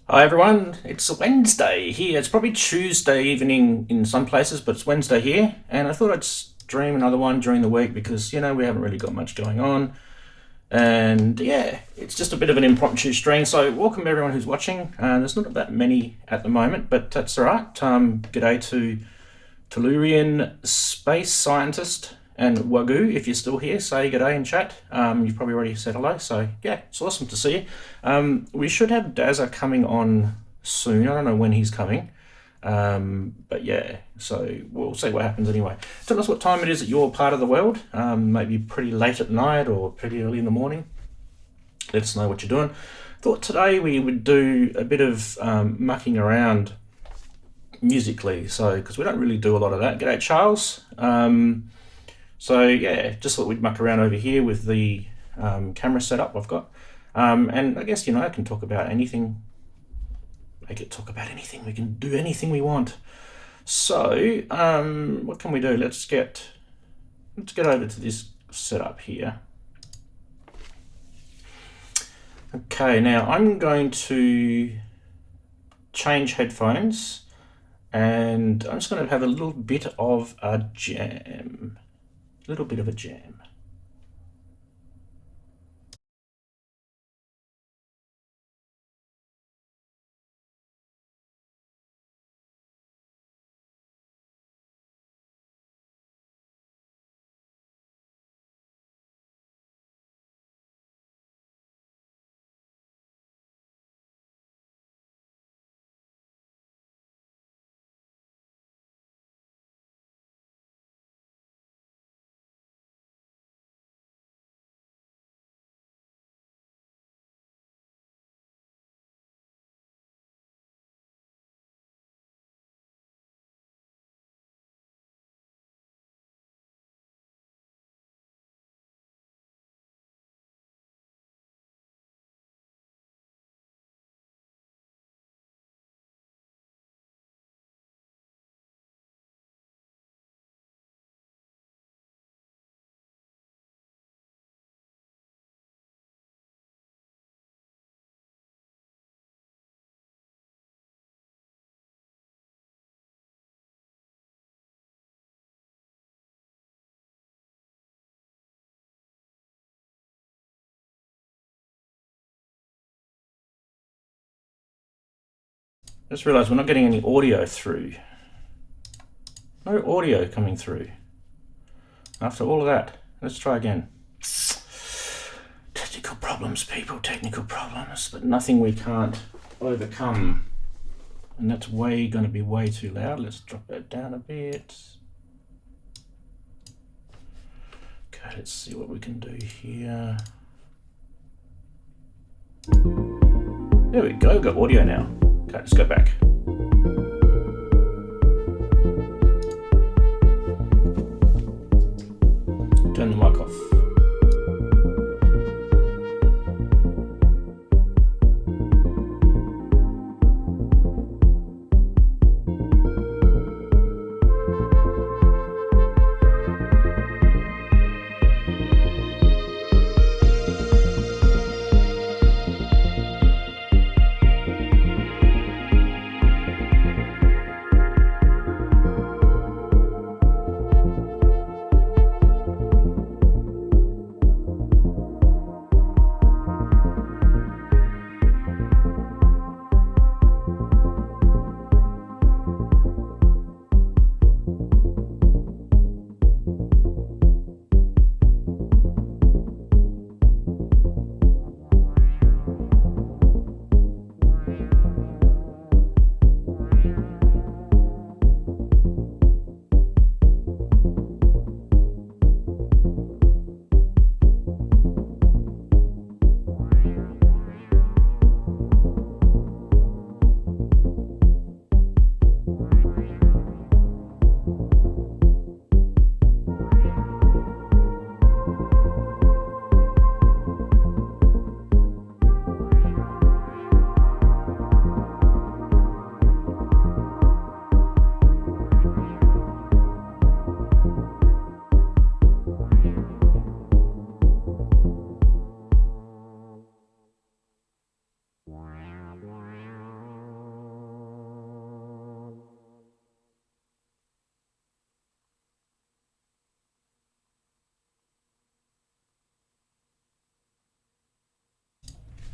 Hi everyone, it's Wednesday here. It's probably Tuesday evening in some places, but it's Wednesday here, and I thought I'd stream another one during the week because, you know, we haven't really got much going on. And yeah, it's just a bit of an impromptu stream, so welcome everyone who's watching. There's not that many at the moment, but that's all right. G'day to Tellurian Space Scientist and Wagyu. If you're still here, say g'day in chat. You've probably already said hello, so yeah, it's awesome to see you. We should have Dazza coming on soon. I don't know when he's coming, but yeah, so we'll see what happens anyway. Tell us what time it is at your part of the world. Maybe pretty late at night or pretty early in the morning. Let us know what you're doing. Thought today we would do a bit of mucking around musically, so because we don't really do a lot of that. G'day Charles. So yeah, just thought we'd muck around over here with the camera setup I've got. And I guess, I can talk about anything. Make it talk about anything. We can do anything we want. So what can we do? Let's get over to this setup here. Okay, now I'm going to change headphones, and I'm just going to have a little bit of a jam. Just realised we're not getting any audio through. No audio coming through. After all of that, let's try again. Technical problems, people, technical problems, but nothing we can't overcome. And that's going to be way too loud. Let's drop that down a bit. Okay, let's see what we can do here. There we go, got audio now. Okay, let's go back. Turn the mic off.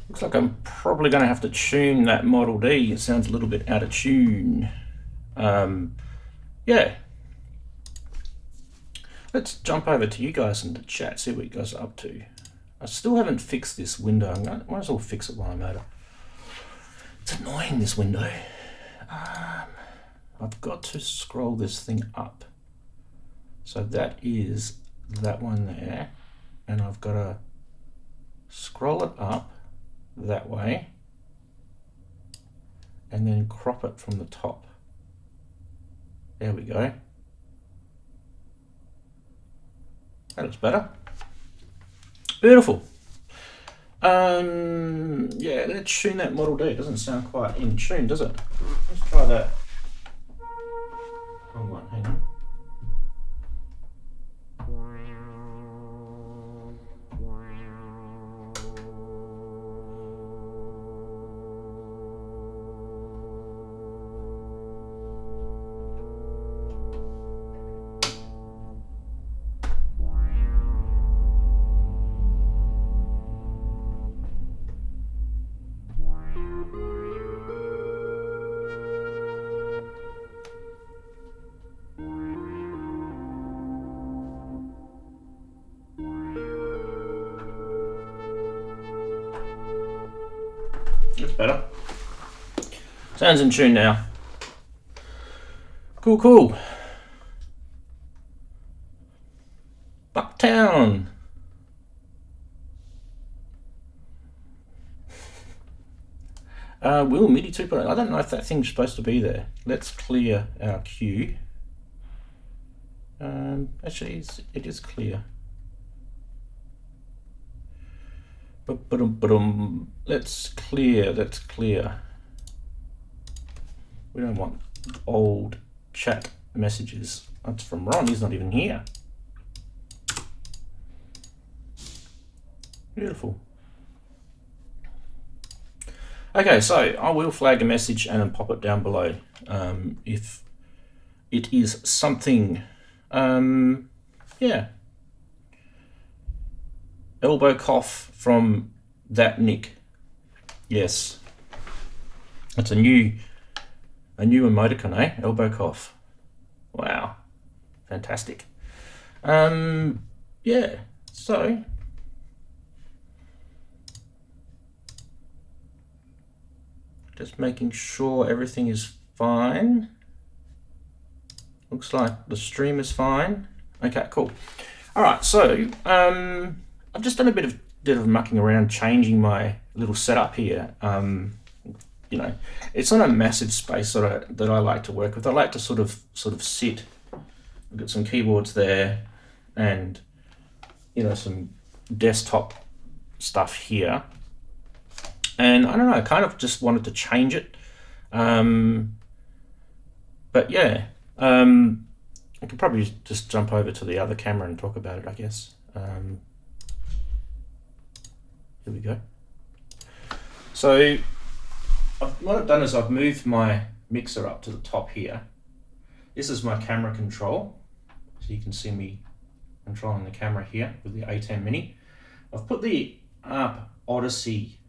Looks like I'm probably going to have to tune that Model D. It sounds a little bit out of tune. Yeah. Let's jump over to you guys in the chat, see what you guys are up to. I still haven't fixed this window. I might as well fix it while I'm at it. It's annoying, this window. I've got to scroll this thing up. So that is that one there. And I've got to scroll it up that way and then crop it from the top. There we go. That looks better. Beautiful. Yeah, let's tune that Model D. It doesn't sound quite in tune, does it? Let's try that. Wrong one, hang on. That's better. Sounds in tune now. Cool, cool. Bucktown. Will MIDI 2.0. I don't know if that thing's supposed to be there. Let's clear our queue. Actually, it is clear. Let's clear. We don't want old chat messages. That's from Ron, he's not even here. Beautiful. Okay, so I will flag a message and then pop it down below if it is something, yeah. Elbow cough from that Nick. Yes. That's a new emoticon, eh? Elbow cough. Wow. Fantastic. Yeah. So just making sure everything is fine. Looks like the stream is fine. Okay, cool. All right, so I've just done a bit of mucking around, changing my little setup here. You know, it's not a massive space that I like to work with. I like to sort of sit. I've got some keyboards there, and you know, some desktop stuff here. And I don't know, I kind of just wanted to change it. But yeah, I could probably just jump over to the other camera and talk about it, I guess. Here we go. So what I've done is I've moved my mixer up to the top here. This is my camera control. So you can see me controlling the camera here with the A10 Mini. I've put the ARP Odyssey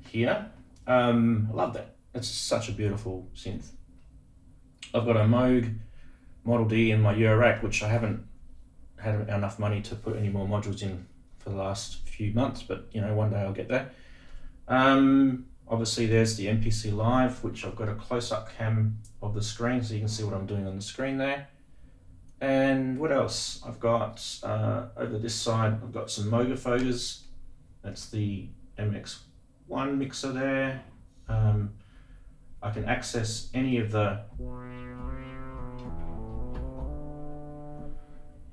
here. I love that. It's such a beautiful synth. I've got a Moog Model D in my Euro rack, which I haven't had enough money to put any more modules in for the last few months, but you know, one day I'll get there. Obviously there's the MPC Live, which I've got a close-up cam of the screen so you can see what I'm doing on the screen there. And what else? I've got over this side, I've got some Moog Fogas. That's the MX1 mixer there. I can access any of the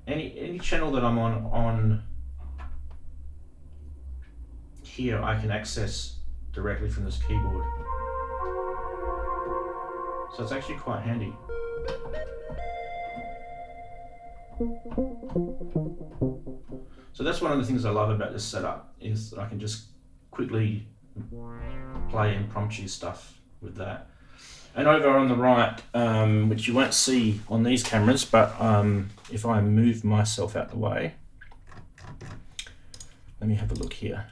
any channel that I'm on here. I can access directly from this keyboard, so it's actually quite handy. So that's one of the things I love about this setup, is that I can just quickly play impromptu stuff with that. And over on the right, which you won't see on these cameras, but if I move myself out the way, let me have a look here.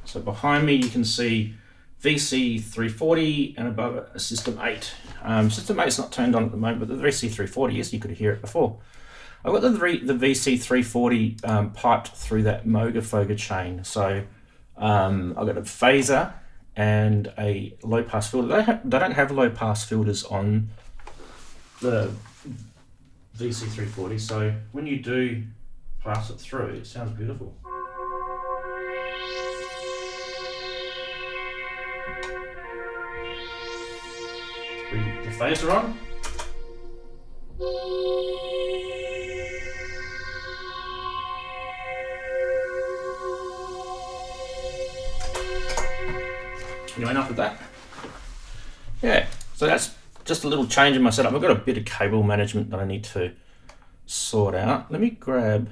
So behind me you can see VC340 and above it a System 8. System 8 is not turned on at the moment, but the VC340 is. You could hear it before. I've got the VC340 piped through that Moog Foga chain. So I've got a phaser and a low pass filter. They don't have low pass filters on the VC340, so when you do pass it through, it sounds beautiful. Bring the phaser on. Anyway, enough of that. Yeah, so that's just a little change in my setup. I've got a bit of cable management that I need to sort out. Let me grab...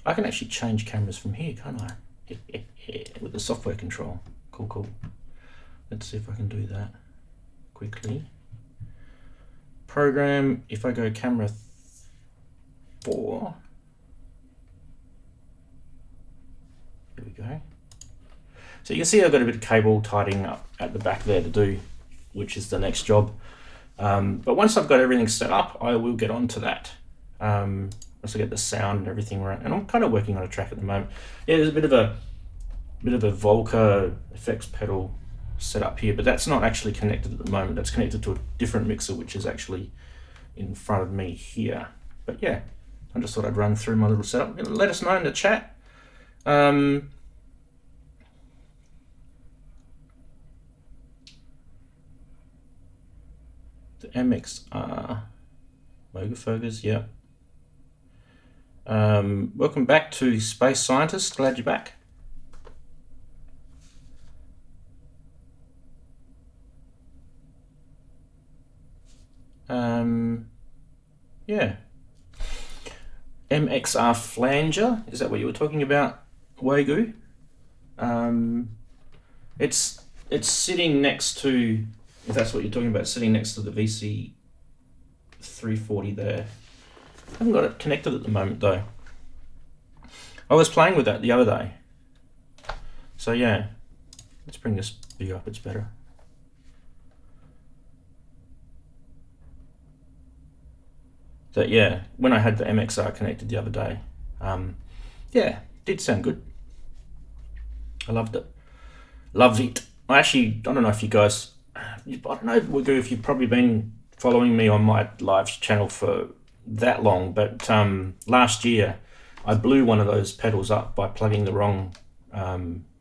I can actually change cameras from here, can't I? With the software control. Cool, cool. Let's see if I can do that quickly. Program, if I go camera 4. Here we go. So you can see I've got a bit of cable tidying up at the back there to do, which is the next job. But once I've got everything set up, I will get on to that. Once I get the sound and everything right, and I'm kind of working on a track at the moment. Yeah, there's a bit of a Volca effects pedal set up here, but that's not actually connected at the moment. That's connected to a different mixer, which is actually in front of me here. But yeah, I just thought I'd run through my little setup. Let us know in the chat. The MXR Moog, yeah. Welcome back to Space Scientist. Glad you're back. Yeah. MXR flanger, is that what you were talking about, Wagyu? It's sitting next to, if that's what you're talking about, sitting next to the VC 340 there. I haven't got it connected at the moment though. I was playing with that the other day. So yeah, let's bring this view up, it's better. So yeah, when I had the MXR connected the other day, yeah, did sound good. I loved it. Loved it. I don't know if you guys, I don't know if you've probably been following me on my live channel for that long, but last year I blew one of those pedals up by plugging the wrong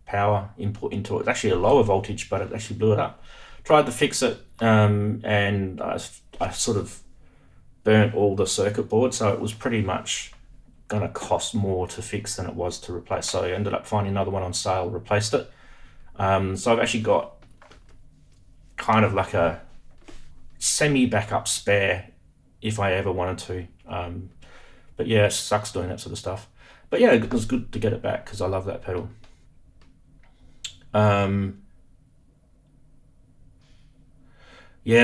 power input into it. It's actually a lower voltage, but it actually blew it up. Tried to fix it, and I sort of burnt all the circuit board, so it was pretty much going to cost more to fix than it was to replace. So I ended up finding another one on sale, replaced it. So I've actually got kind of like a semi-backup spare if I ever wanted to. But yeah, it sucks doing that sort of stuff. But yeah, it was good to get it back because I love that pedal. Yeah,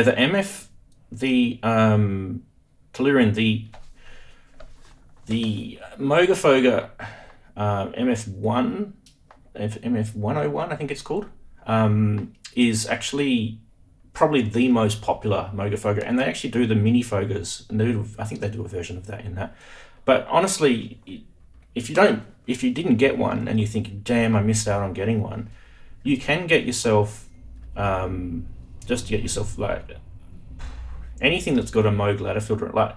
the MF, the Tellurian, the Moog MF1, MF101, I think it's called, is actually probably the most popular Moog, and they actually do the mini Fogers, and I think they do a version of that in that. But honestly, if you didn't get one and you're thinking, damn, I missed out on getting one, you can get yourself, just to get yourself like anything that's got a Moog ladder filter. Like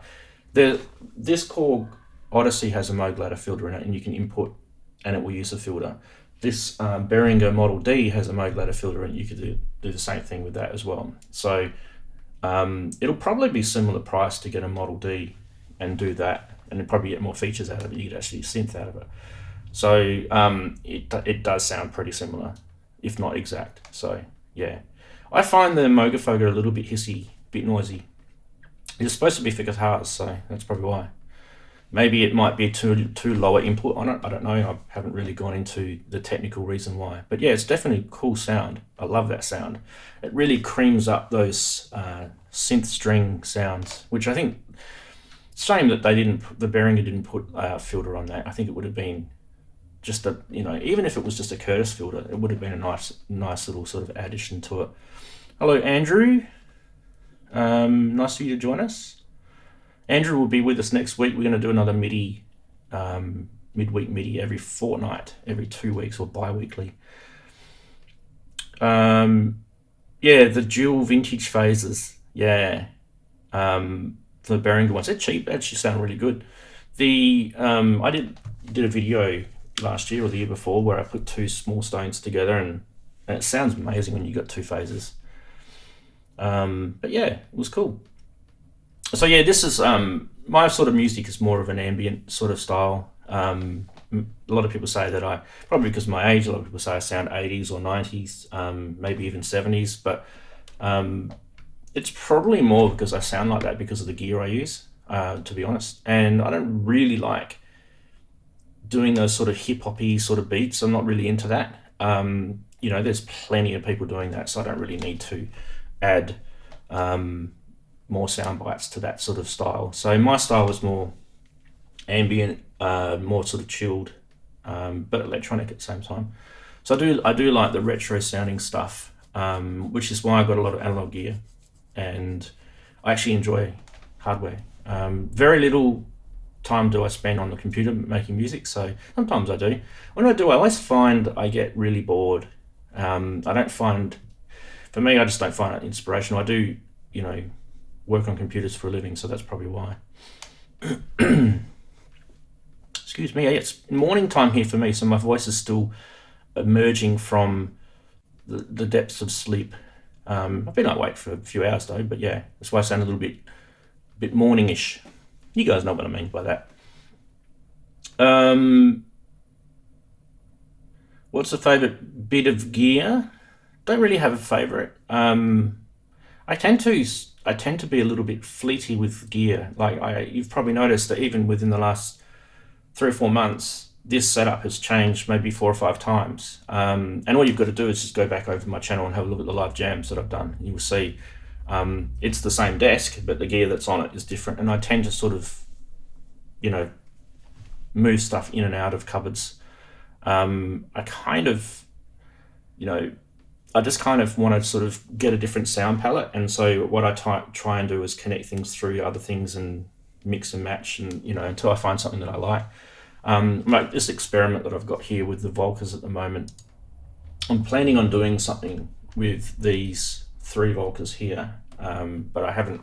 this Korg Odyssey has a Moog ladder filter in it, and you can input and it will use the filter. This Behringer Model D has a Moog ladder filter, and you could do the same thing with that as well. So it'll probably be similar price to get a Model D and do that, and you'll probably get more features out of it. You could actually synth out of it. So it does sound pretty similar, if not exact. So yeah, I find the Moog a little bit hissy, bit noisy. It's supposed to be for guitars, so that's probably why. Maybe it might be too lower input on it. I don't know. I haven't really gone into the technical reason why. But yeah, it's definitely a cool sound. I love that sound. It really creams up those synth string sounds, which I think it's a shame that the Behringer didn't put a filter on that. I think it would have been just a, even if it was just a Curtis filter, it would have been a nice little sort of addition to it. Hello, Andrew. Nice for you to join us. Andrew will be with us next week. We're going to do another MIDI, midweek MIDI every fortnight, every 2 weeks or bi-weekly. Yeah, the dual vintage phases. Yeah. The Behringer ones. They're cheap. They actually sound really good. I did a video last year or the year before where I put two small stones together, and it sounds amazing when you got two phases. But yeah, it was cool. So yeah, this is my sort of music is more of an ambient sort of style, a lot of people say that probably because of my age, a lot of people say I sound 80s or 90s, maybe even 70s, but it's probably more because I sound like that because of the gear I use, to be honest. And I don't really like doing those sort of hip-hoppy sort of beats. I'm not really into that. You know, there's plenty of people doing that, so I don't really need to add more sound bites to that sort of style. So my style is more ambient, more sort of chilled, but electronic at the same time. So I do like the retro sounding stuff, which is why I got a lot of analog gear, and I actually enjoy hardware. Very little time do I spend on the computer making music, so sometimes I do. When I do, I always find I get really bored. I don't find, for me, I just don't find it inspirational. I do, you know, work on computers for a living, so that's probably why. Excuse me, it's morning time here for me, so my voice is still emerging from the depths of sleep. I've been awake for a few hours though, but yeah, that's why I sound a little bit morningish. You guys know what I mean by that. What's the favorite bit of gear? Don't really have a favorite. I tend to be a little bit fleety with gear. Like you've probably noticed that even within the last 3 or 4 months, this setup has changed maybe 4 or 5 times. And all you've got to do is just go back over my channel and have a look at the live jams that I've done. You will see it's the same desk, but the gear that's on it is different. And I tend to sort of, you know, move stuff in and out of cupboards. I kind of, you know, I just kind of want to sort of get a different sound palette. And so what I try and do is connect things through other things and mix and match, and, you know, until I find something that I like. Like this experiment that I've got here with the Volcas at the moment, I'm planning on doing something with these 3 Volcas here, but I haven't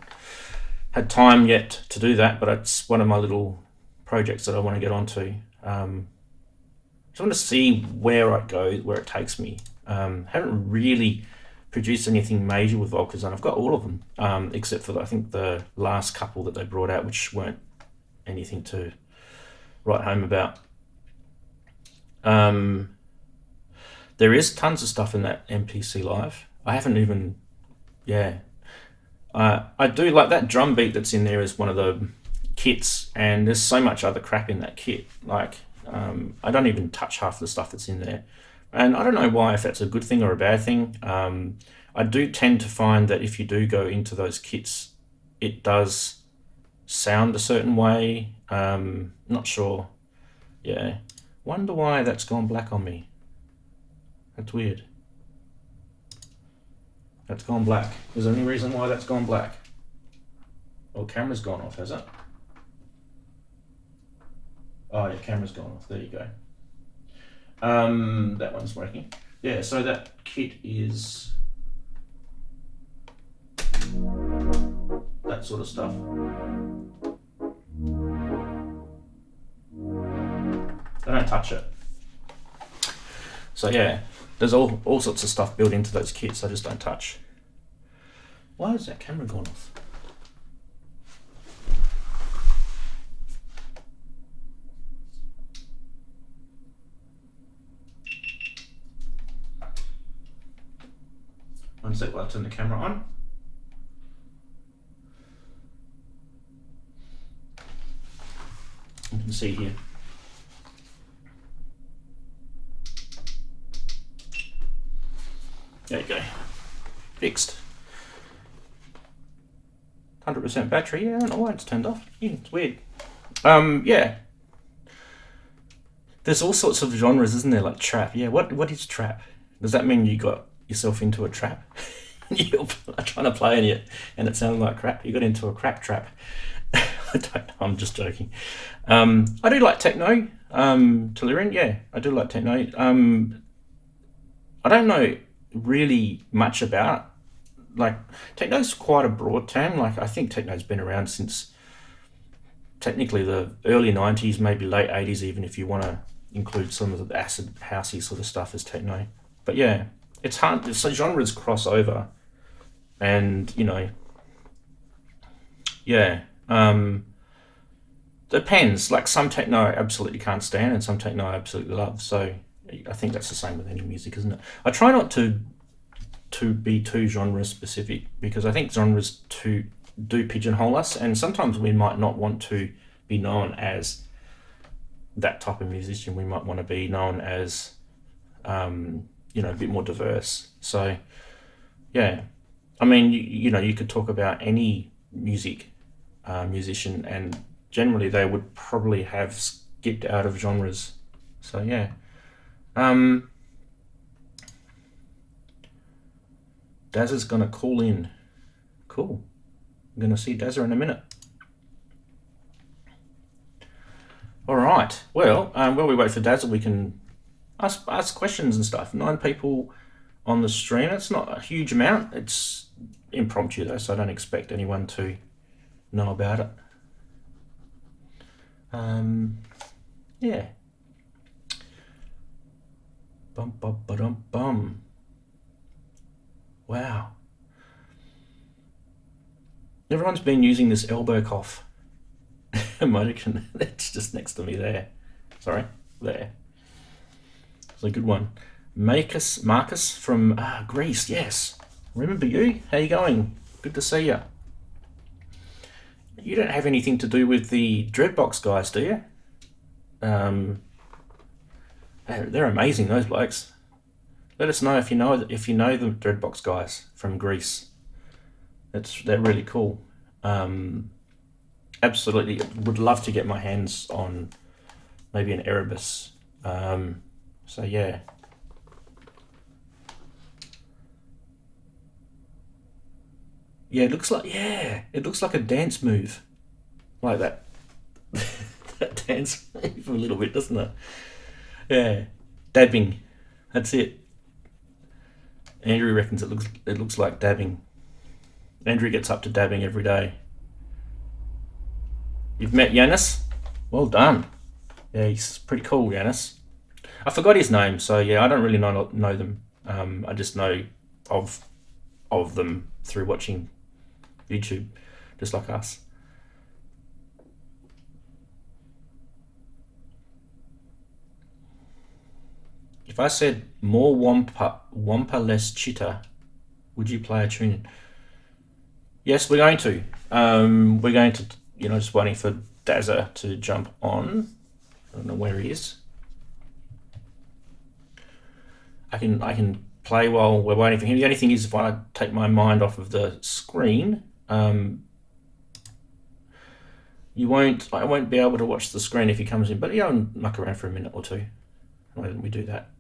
had time yet to do that, but it's one of my little projects that I want to get onto. Just want to see where I go, where it takes me. Haven't really produced anything major with Volcas, and I've got all of them, except for I think the last couple that they brought out, which weren't anything to write home about. There is tons of stuff in that MPC Live. I haven't even, I do like that drum beat that's in there is one of the kits, and there's so much other crap in that kit. Like, I don't even touch half the stuff that's in there. And I don't know why, if that's a good thing or a bad thing. I do tend to find that if you do go into those kits, it does sound a certain way. Not sure. Yeah. Wonder why that's gone black on me. That's weird. That's gone black. Is there any reason why that's gone black? Oh, camera's gone off, has it? Oh yeah, camera's gone off. There you go. That one's working. Yeah, so that kit is that sort of stuff. I don't touch it. So yeah, there's all sorts of stuff built into those kits I just don't touch. Why is that camera gone off? One sec while I turn the camera on. You can see here. There you go. Fixed. 100% battery. Yeah, I don't know why it's turned off. Yeah, it's weird. Yeah. There's all sorts of genres, isn't there? Like trap. Yeah, what is trap? Does that mean you got yourself into a trap? You're trying to play in it and it sounded like crap. You got into a crap trap. I don't know, I'm just joking. I do like techno. Tellurian, yeah, I do like techno. I don't know really much about, like, techno's quite a broad term. Like, I think techno's been around since technically the early 90s, maybe late 80s, even if you want to include some of the acid housey sort of stuff as techno. But yeah, it's hard. So genres cross over, and you know, yeah. depends. Like some techno I absolutely can't stand, and some techno I absolutely love. So I think that's the same with any music, isn't it? I try not to be too genre specific, because I think genres do pigeonhole us, and sometimes we might not want to be known as that type of musician. We might want to be known as a bit more diverse. So yeah, I mean, you could talk about any musician, and generally they would probably have skipped out of genres. So yeah. Dazza's gonna call in. Cool. I'm gonna see Dazza in a minute. All right. Well, while we wait for Dazza, we can ask questions and stuff. 9 people on the stream. It's not a huge amount. It's impromptu though, so I don't expect anyone to know about it. Yeah. Bum bum ba-dum bum. Wow. Everyone's been using this elbow cough emoticon. It's just next to me there. Sorry, there. It's a good one. Marcus from Greece, yes. Remember you? How you going? Good to see you. You don't have anything to do with the Dreadbox guys, do you? They're amazing, those blokes. Let us know if you know the Dreadbox guys from Greece. They're really cool. Absolutely would love to get my hands on maybe an Erebus. So yeah. Yeah, it looks like a dance move, like that. That dance move a little bit, doesn't it? Yeah, dabbing. That's it. Andrew reckons it looks like dabbing. Andrew gets up to dabbing every day. You've met Yanis? Well done. Yeah, he's pretty cool, Yanis. I forgot his name, so yeah, I don't really know them. I just know of them through watching YouTube, just like us. If I said more wampa less chitter, would you play a tune? Yes, we're going to. We're going to, just waiting for Dazza to jump on. I don't know where he is. I can play while we're waiting for him. The only thing is, if I take my mind off of the screen, I won't be able to watch the screen if he comes in. But yeah, I'll muck around for a minute or two. Why don't we do that?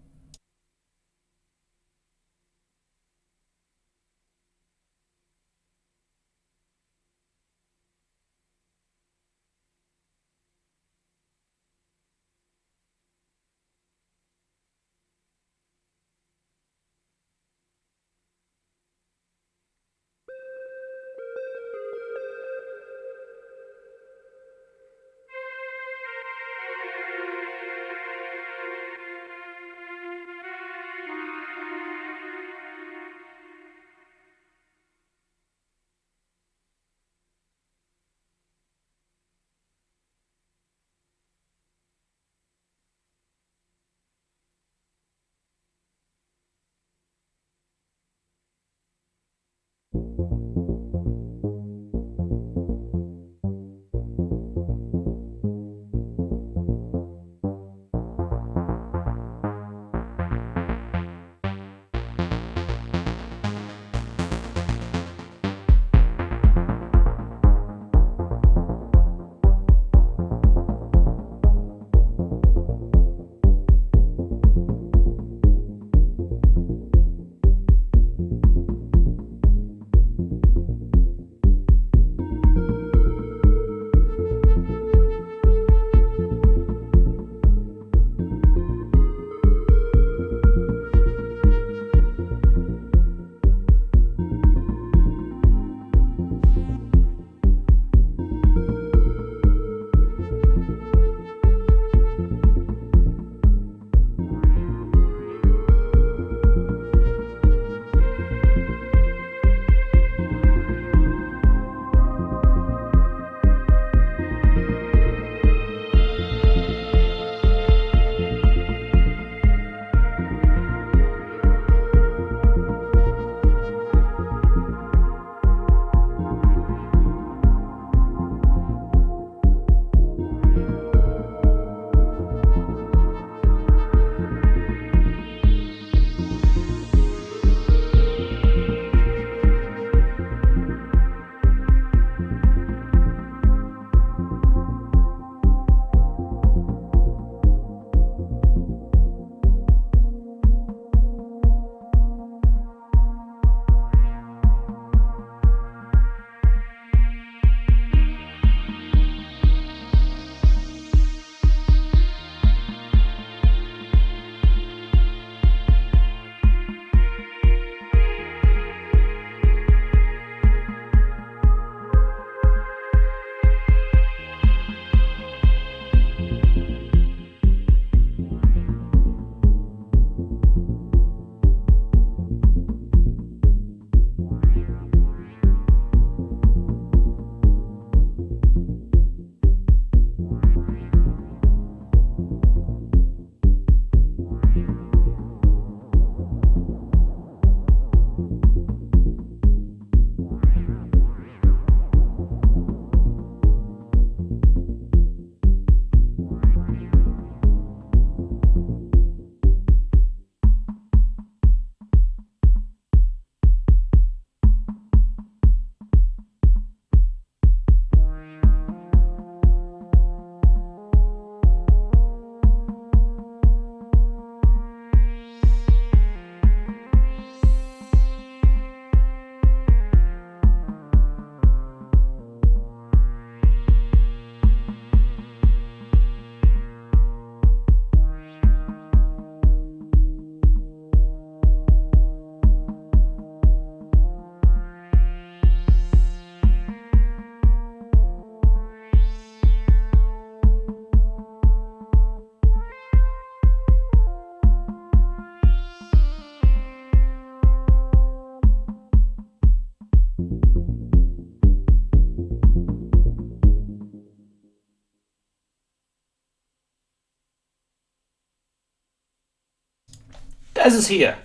Daz is here.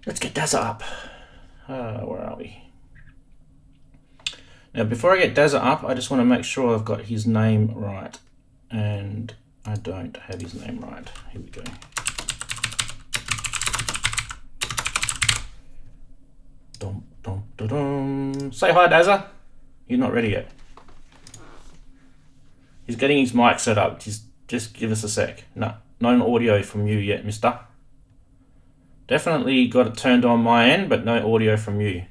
Let's get Daz up. Where are we? Now, before I get Daz up, I just want to make sure I've got his name right. And I don't have his name right. Here we go. Dum, dum, dum, dum. Say hi, Dazza. You're not ready yet. He's getting his mic set up. Just give us a sec. No audio from you yet, mister. Definitely got it turned on my end, but no audio from you.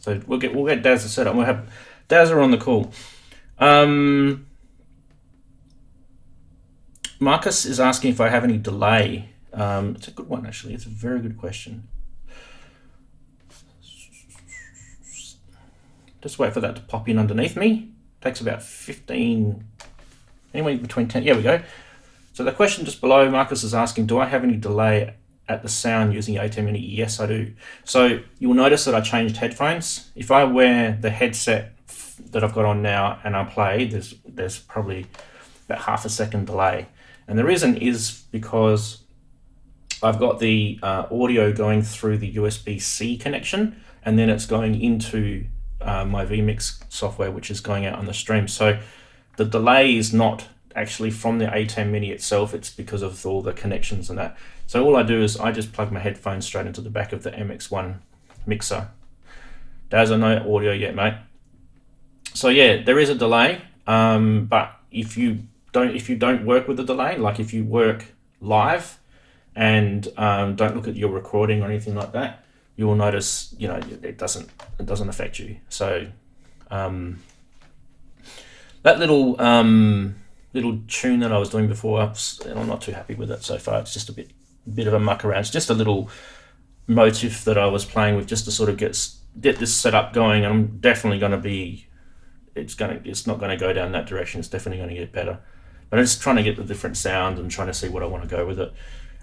So we'll get Dazza set up. We'll have Dazza on the call. Marcus is asking if I have any delay. It's a good one, actually. It's a very good question. Just wait for that to pop in underneath me. Takes about 15, anyway, between 10. Here we go. So the question just below, Marcus is asking, do I have any delay at the sound using A10 Mini? Yes, I do. So you'll notice that I changed headphones. If I wear the headset that I've got on now and I play, there's probably about half a second delay. And the reason is because I've got the audio going through the USB-C connection, and then it's going into my vMix software, which is going out on the stream. So the delay is not actually from the A10 Mini itself, it's because of all the connections and that. So all I do is I just plug my headphones straight into the back of the MX1 mixer. There's no audio yet, mate. So yeah, there is a delay, but if you don't work with the delay, like if you work live and don't look at your recording or anything like that, you will notice, you know, it doesn't affect you. So that little tune that I was doing before, I'm not too happy with it so far. It's just a bit of a muck around. It's just a little motif that I was playing with just to sort of get this set up going. And I'm definitely going to be, it's not going to go down that direction. It's definitely going to get better. But I'm just trying to get the different sound and trying to see what I want to go with it.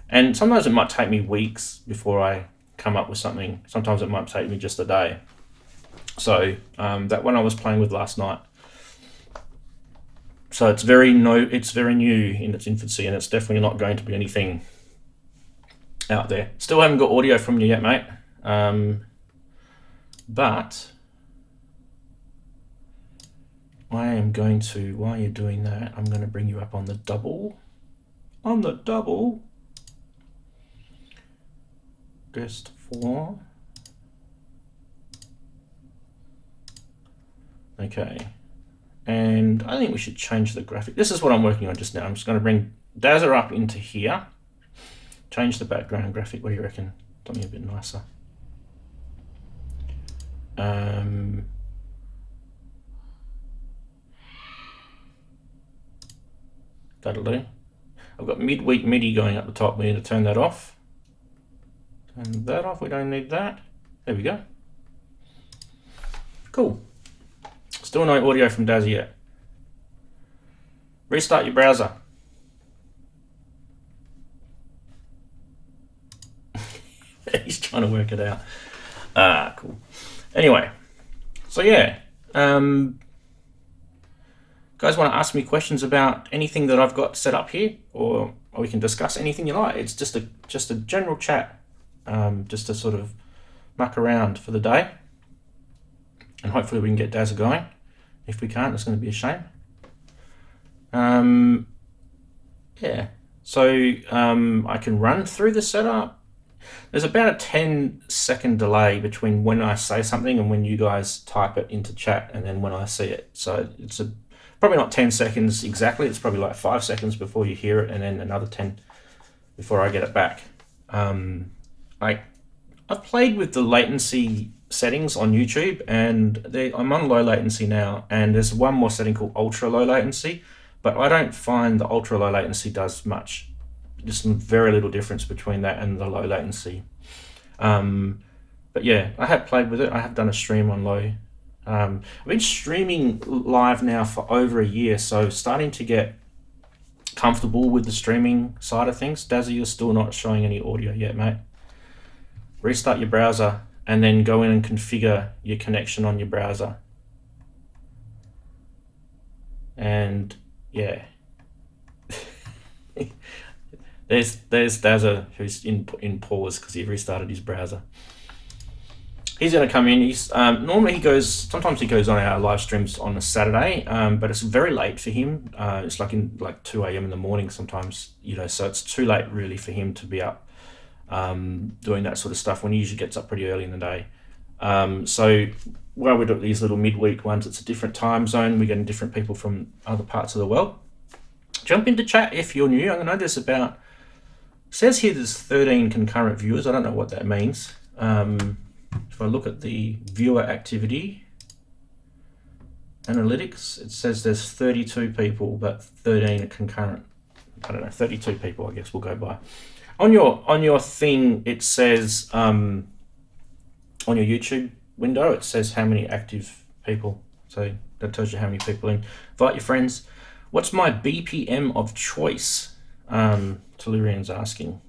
And sometimes it might take me weeks before I come up with something. Sometimes it might take me just a day. So that one I was playing with last night. So it's very new in its infancy, and it's definitely not going to be anything out there. Still haven't got audio from you yet, mate. But I am going to, while you're doing that, I'm going to bring you up on the double. On the double. Just 4. Okay. And I think we should change the graphic. This is what I'm working on just now. I'm just going to bring Dazza up into here. Change the background graphic. What do you reckon? Something a bit nicer. That'll do. I've got midweek MIDI going up the top. We need to turn that off. Turn that off. We don't need that. There we go. Cool. Still no audio from Dazza yet. Restart your browser. He's trying to work it out. Cool. Anyway, so yeah. Guys want to ask me questions about anything that I've got set up here, or we can discuss anything you like. It's just a general chat, just to sort of muck around for the day. And hopefully we can get Dazza going. If we can't, it's going to be a shame. Yeah, so I can run through the setup. There's about a 10-second delay between when I say something and when you guys type it into chat, and then when I see it. So it's probably not 10 seconds exactly. It's probably like 5 seconds before you hear it, and then another 10 before I get it back. I've played with the latency settings on YouTube, and I'm on low latency now, and there's one more setting called ultra low latency, but I don't find the ultra low latency does much. Just very little difference between that and the low latency. But yeah, I have played with it. I have done a stream on low. I've been streaming live now for over a year, so starting to get comfortable with the streaming side of things. Dazza, you're still not showing any audio yet, mate. Restart your browser and then go in and configure your connection on your browser. And yeah. There's Dazza, who's in pause because he restarted his browser. He's going to come in. He's normally sometimes he goes on our live streams on a Saturday, but it's very late for him. It's like 2 a.m. in the morning sometimes, so it's too late really for him to be up doing that sort of stuff when he usually gets up pretty early in the day. So while we do these little midweek ones, it's a different time zone. We're getting different people from other parts of the world. Jump into chat if you're new. I know there's it says here there's 13 concurrent viewers. I don't know what that means. If I look at the viewer activity analytics, it says there's 32 people, but 13 are concurrent. I don't know, 32 people, I guess we'll go by. On your thing, it says on your YouTube window, it says how many active people. So that tells you how many people in. Invite your friends. What's my BPM of choice? Tellurian's asking.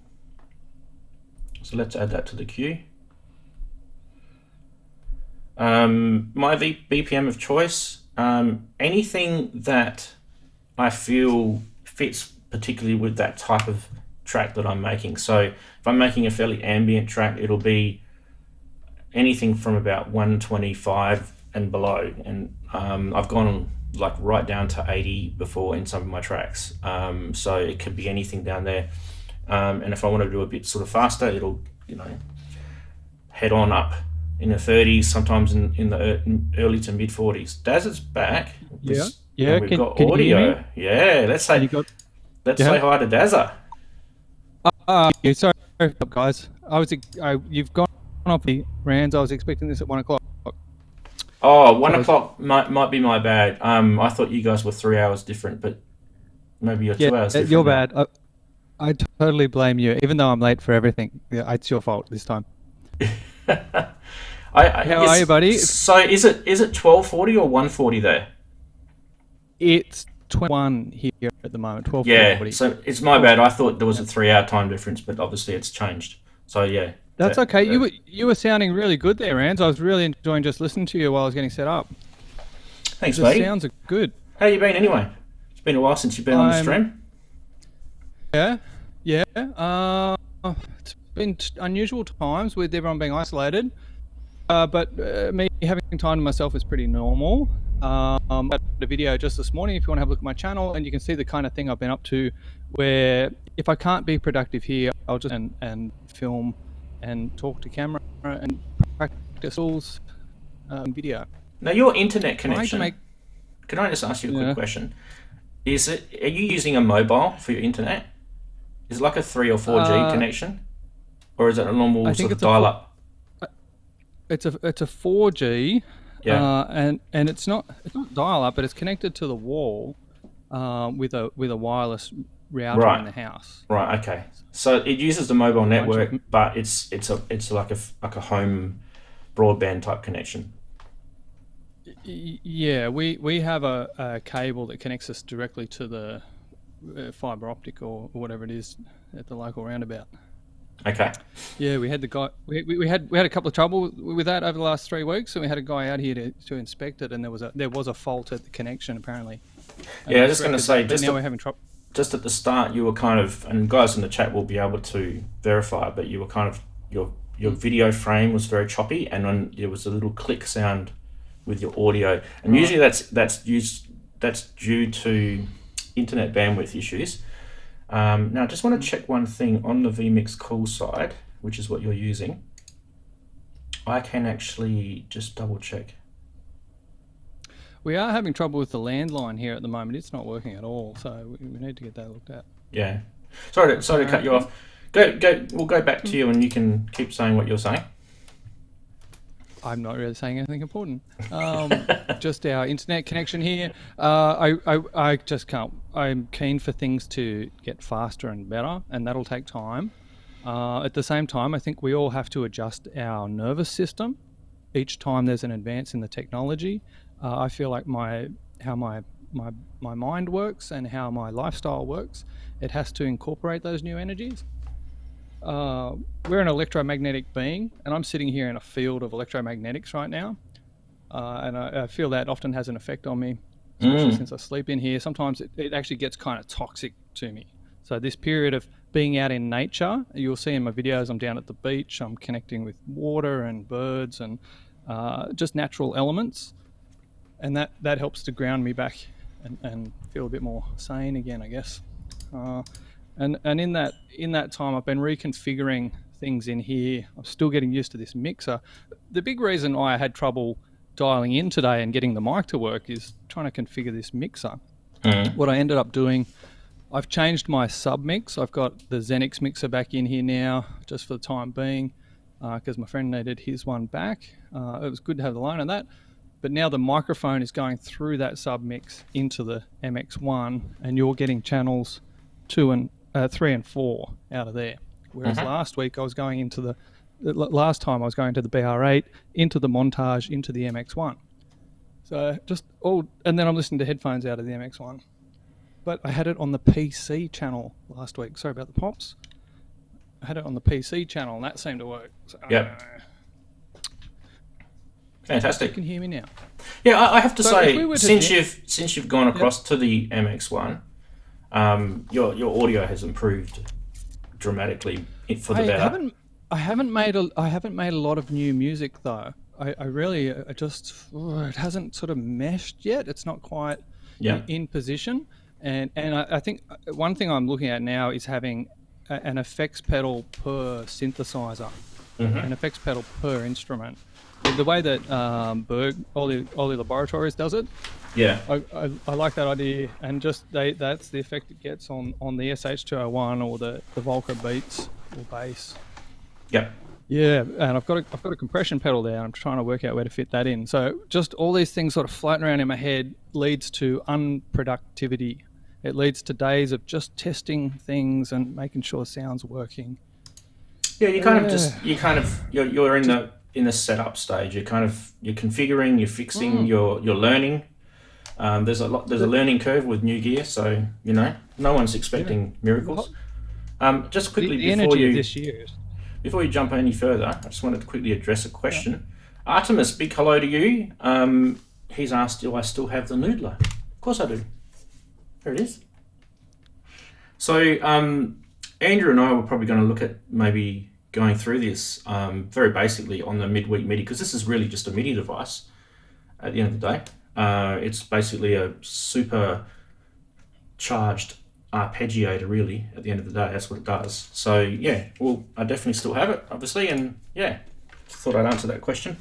So let's add that to the queue. My BPM of choice, anything that I feel fits particularly with that type of track that I'm making. So if I'm making a fairly ambient track, it'll be anything from about 125 and below. And I've gone like right down to 80 before in some of my tracks. So it could be anything down there. And if I want to do a bit sort of faster, it'll, head on up in the 30s, sometimes in the early to mid 40s. Daz is back. Yeah. We've got audio. Yeah, let's say hi to Dazza. Yeah, sorry, guys. You've gone off the Rands. I was expecting this at 1 o'clock. Oh, 1 o'clock might be my bad. I thought you guys were 3 hours different, but maybe you're 2 hours different. You're bad. I totally blame you, even though I'm late for everything. Yeah, it's your fault this time. How are you, buddy? So is it 12:40 or 1:40 there? It's 21 here at the moment. 12:40. Yeah. So it's my bad. I thought there was a 3 hour time difference, but obviously it's changed. So yeah. That's okay. You were sounding really good there, Rands. I was really enjoying just listening to you while I was getting set up. Thanks, mate. The sounds are good. How you been anyway? It's been a while since you've been on the stream. Yeah. It's been unusual times with everyone being isolated, but me having time to myself is pretty normal. I had a video just this morning if you want to have a look at my channel, and you can see the kind of thing I've been up to, where if I can't be productive here, I'll just and film and talk to camera and practice tools video. Now your internet connection, can I just ask you a quick question? Are you using a mobile for your internet? Is it like a 3 or 4G connection? Or is it a normal sort of dial-up? It's a 4G, yeah. And it's not dial-up, but it's connected to the wall with a wireless router in the house. Right. Okay. So it uses the mobile network, but it's like a home broadband type connection. Yeah, we have a cable that connects us directly to the fiber optic or whatever it is at the local roundabout. Okay. Yeah, we had the guy. We had a couple of trouble with that over the last 3 weeks, and we had a guy out here to inspect it, and there was a fault at the connection apparently. Yeah, I was just going to say, now we're having trouble. Just at the start, you were kind of, and guys in the chat will be able to verify, but you were kind of your video frame was very choppy, and when there was a little click sound with your audio, and usually that's due to internet bandwidth issues. Now, I just want to check one thing on the vMix Cool side, which is what you're using. I can actually just double check. We are having trouble with the landline here at the moment. It's not working at all, so we need to get that looked at. Yeah. Sorry to cut you off. Go. We'll go back to you, and you can keep saying what you're saying. I'm not really saying anything important. Just our internet connection here. I just can't. I'm keen for things to get faster and better, and that'll take time. At the same time, I think we all have to adjust our nervous system each time there's an advance in the technology. I feel like how my mind works and how my lifestyle works, it has to incorporate those new energies. We're an electromagnetic being, and I'm sitting here in a field of electromagnetics right now, and I feel that often has an effect on me, especially since I sleep in here. Sometimes it actually gets kind of toxic to me. So this period of being out in nature. You'll see in my videos I'm down at the beach, I'm connecting with water and birds and just natural elements, and that helps to ground me back and feel a bit more sane again, I guess. And in that time I've been reconfiguring things in here. I'm still getting used to this mixer. The big reason why I had trouble dialing in today and getting the mic to work is trying to configure this mixer. What I ended up doing, I've changed my sub mix. I've got the Xenix mixer back in here now, just for the time being, because my friend needed his one back. It was good to have the line on that. But now the microphone is going through that sub mix into the MX1, and you're getting channels 3 and 4 out of there. Whereas last week I was going into last time I was going to the BR8, into the montage, into the MX1. So and then I'm listening to headphones out of the MX1. But I had it on the PC channel last week. Sorry about the pops. I had it on the PC channel, and that seemed to work. So, Yep. Fantastic. You can hear me now. Yeah, I have to say, if since you've gone across to the MX1, your audio has improved dramatically for the better. I haven't made a lot of new music though. It hasn't sort of meshed yet. It's not quite in position. And I think one thing I'm looking at now is having an effects pedal per synthesizer, an effects pedal per instrument. The way that Ollie Laboratories does it, I like that idea, and that's the effect it gets on the SH201 or the Volca Beats or bass. Yep. Yeah, and I've got a compression pedal there. I'm trying to work out where to fit that in. So just all these things sort of floating around in my head leads to unproductivity. It leads to days of just testing things and making sure sound's working. Yeah, you're in the setup stage. You're configuring, you're fixing, you're learning. There's a learning curve with new gear, so no one's expecting miracles. Just quickly before you jump any further, I just wanted to quickly address a question. Artemis, big hello to you. He's asked, do I still have the Noodler? Of course I do. There it is. So Andrew and I were probably going to look at maybe going through this very basically on the midweek MIDI, because this is really just a MIDI device at the end of the day. It's basically a super charged arpeggiator, really, at the end of the day. That's what it does. So yeah, well, I definitely still have it, obviously, and yeah, thought I'd answer that question.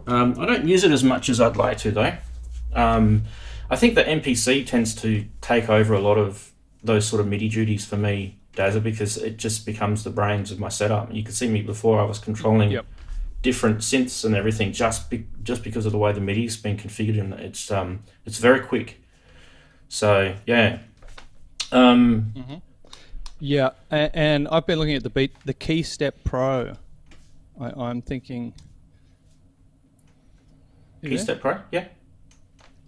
I don't use it as much as I'd like to, though. I think the MPC tends to take over a lot of those sort of MIDI duties for me, Dazza, because it just becomes the brains of my setup. You could see me before, I was controlling different synths and everything just because of the way the MIDI's been configured, and it's very quick. So yeah. Yeah, and I've been looking at the KeyStep Pro. I'm thinking. KeyStep Pro, yeah.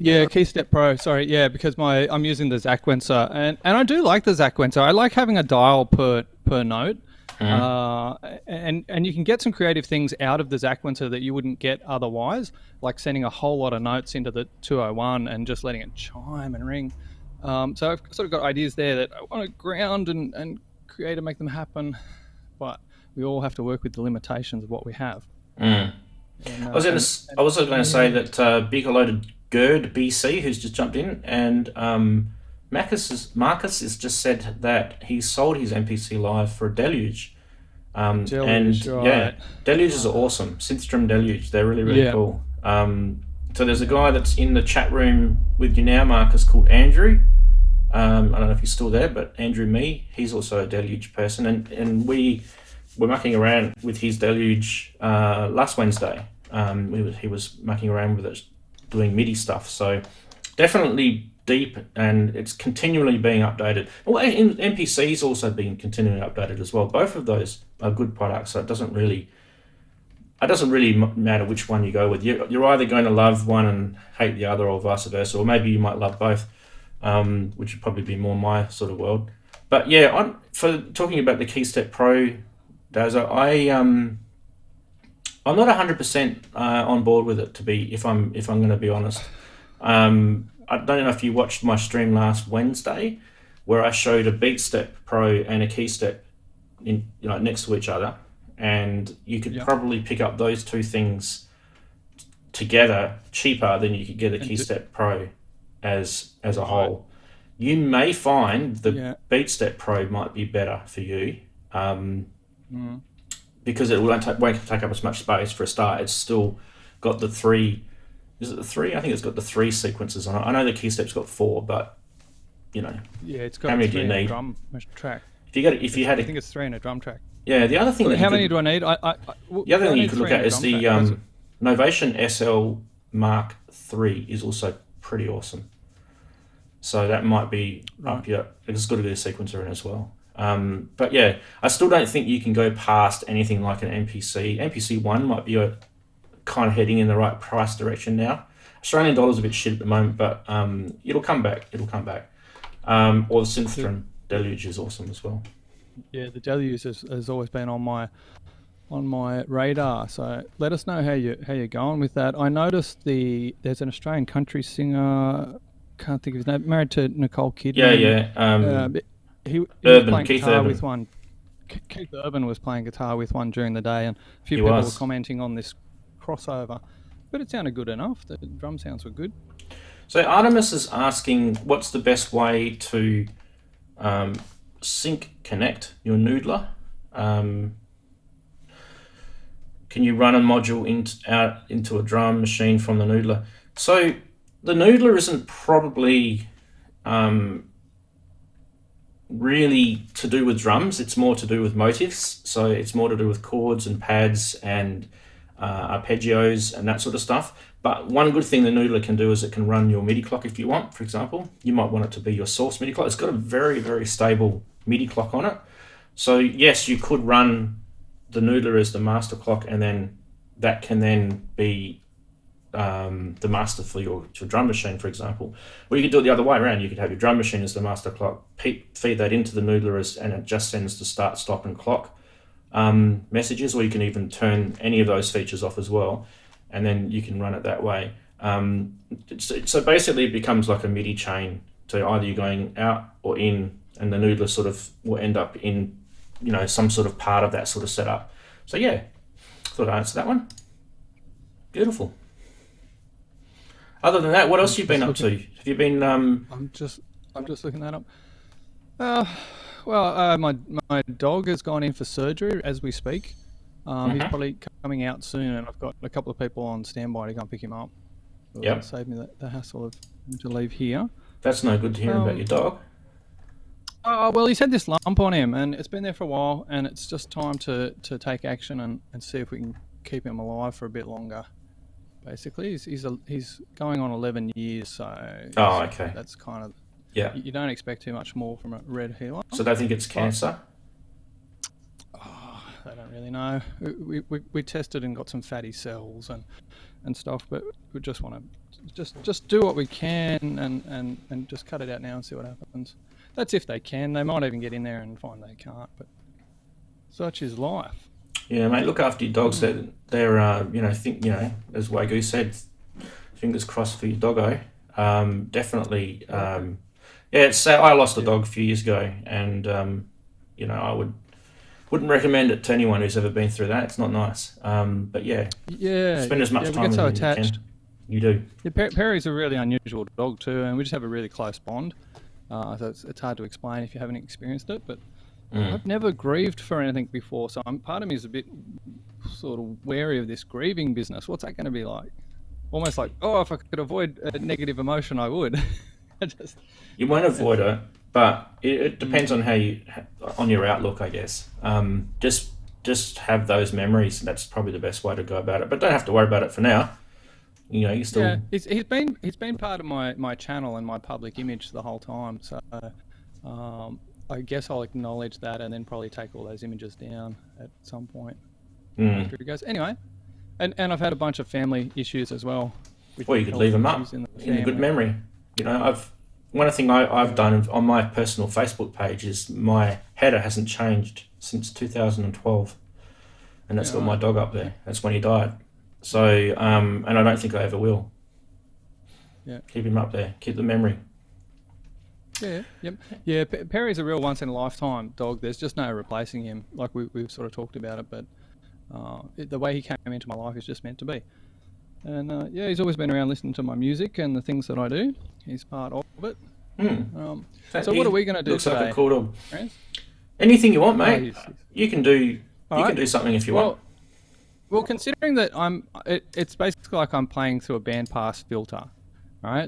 Yeah, KeyStep Pro. Sorry, yeah, because I'm using the Zaquencer, and I do like the Zaquencer. I like having a dial per note, and you can get some creative things out of the Zaquencer that you wouldn't get otherwise, like sending a whole lot of notes into the 201 and just letting it chime and ring. So I've sort of got ideas there that I want to ground and create and make them happen, but we all have to work with the limitations of what we have. And, I was also going to say that big hello to Gerd BC, who's just jumped in, and Marcus has just said that he sold his MPC Live for a Deluge. Deluges are awesome. Synthstrom Deluge, they're really cool. So there's a guy that's in the chat room with you now, Marcus, called Andrew. I don't know if he's still there, but Andrew he's also a Deluge person, and we were mucking around with his Deluge last Wednesday. He was mucking around with it, doing MIDI stuff. So definitely deep, and it's continually being updated. Well, MPC's also being continually updated as well. Both of those are good products, so it doesn't really matter which one you go with. You're either going to love one and hate the other, or vice versa, or maybe you might love both, which would probably be more my sort of world. But yeah, for talking about the KeyStep Pro, Dazza, I'm not 100% on board with it, if I'm going to be honest. I don't know if you watched my stream last Wednesday. where I showed a Beat Step Pro and a Key Step next to each other, and you could probably pick up those two things together cheaper than you could get a Key Step Pro as a whole. You may find the Beat Step Pro might be better for you, because it won't take up as much space for a start. It's still got the 3. Is it the 3? I think it's got the 3 sequences on it. I know the Key Step's got 4, but it's got how many 3 do you in a need? drum track. I think it's 3 in a drum track. Yeah, the other thing. How many do I need? The other thing you could look at is the Novation SL Mark III is also pretty awesome. So that might be up your. It's got a bit of sequencer in as well. But yeah, I still don't think you can go past anything like an MPC. MPC 1 might be kind of heading in the right price direction now. Australian dollar's a bit shit at the moment, but it'll come back. Or the Synthstrom Deluge is awesome as well. Yeah, the Deluge has always been on my radar. So let us know how you're going with that. I noticed there's an Australian country singer, can't think of his name, married to Nicole Kidman. He was playing guitar with one. Keith Urban was playing guitar with one during the day, and a few people were commenting on this crossover. But it sounded good enough. The drum sounds were good. So Artemis is asking, what's the best way to sync connect your noodler? Can you run a module out into a drum machine from the noodler? So the noodler isn't probably really to do with drums. It's more to do with motifs. So it's more to do with chords and pads and arpeggios and that sort of stuff. But one good thing the noodler can do is it can run your MIDI clock if you want. For example, you might want it to be your source MIDI clock. It's got a very, very stable MIDI clock on it. So yes, you could run the noodler as the master clock, and then that can then be the master for your drum machine, for example. Or you could do it the other way around. You could have your drum machine as the master clock, feed that into the noodler, and it just sends the start, stop, and clock messages, or you can even turn any of those features off as well, and then you can run it that way. So basically it becomes like a MIDI chain, so either you're going out or in, and the noodler sort of will end up in some sort of part of that sort of setup. So yeah, thought I'd answer that one. Beautiful. Other than that, what else have you been up to? Have you been I'm just looking that up. My dog has gone in for surgery as we speak. He's probably coming out soon, and I've got a couple of people on standby to go and pick him up. It'll save me the hassle of having to leave here. That's no good to hear about your dog. Well, he's had this lump on him, and it's been there for a while, and it's just time to take action and see if we can keep him alive for a bit longer. Basically, he's going on 11 years, so okay. That's kind of you don't expect too much more from a red healer. So they think it's cancer? I don't really know. We tested and got some fatty cells and stuff, but we just want to just do what we can and just cut it out now and see what happens. That's if they can. They might even get in there and find they can't, but such is life. Yeah, mate. Look after your dogs. They're as Wagyu said, fingers crossed for your doggo. Definitely. It's I lost a dog a few years ago, and I wouldn't recommend it to anyone who's ever been through that. It's not nice. But spend as much time with him as you can. You do. Yeah, Perry's a really unusual dog too, and we just have a really close bond. So it's hard to explain if you haven't experienced it, but I've never grieved for anything before, so part of me is a bit sort of wary of this grieving business. What's that going to be like? Almost like, if I could avoid a negative emotion, I would. You won't avoid it, but it depends on on your outlook, I guess. Just have those memories. That's probably the best way to go about it. But don't have to worry about it for now. You still. Yeah, he's been part of my channel and my public image the whole time. So I guess I'll acknowledge that and then probably take all those images down at some point after it goes. Anyway, and I've had a bunch of family issues as well. Well, you could leave them up in a good memory. One thing I've done on my personal Facebook page is my header hasn't changed since 2012, and that's got my dog up there. That's when he died. So, and I don't think I ever will. Yeah. Keep him up there. Keep the memory. Yeah, yep. Yeah, Perry's a real once in a lifetime dog. There's just no replacing him. Like we've sort of talked about it, but the way he came into my life is just meant to be. And yeah, he's always been around listening to my music and the things that I do. He's part of it. So what are we going to do looks today? Like a cool dog. Friends? Anything you want, mate. You can do. All you right. can do something if you want. Well, considering that it's basically like I'm playing through a bandpass filter, right?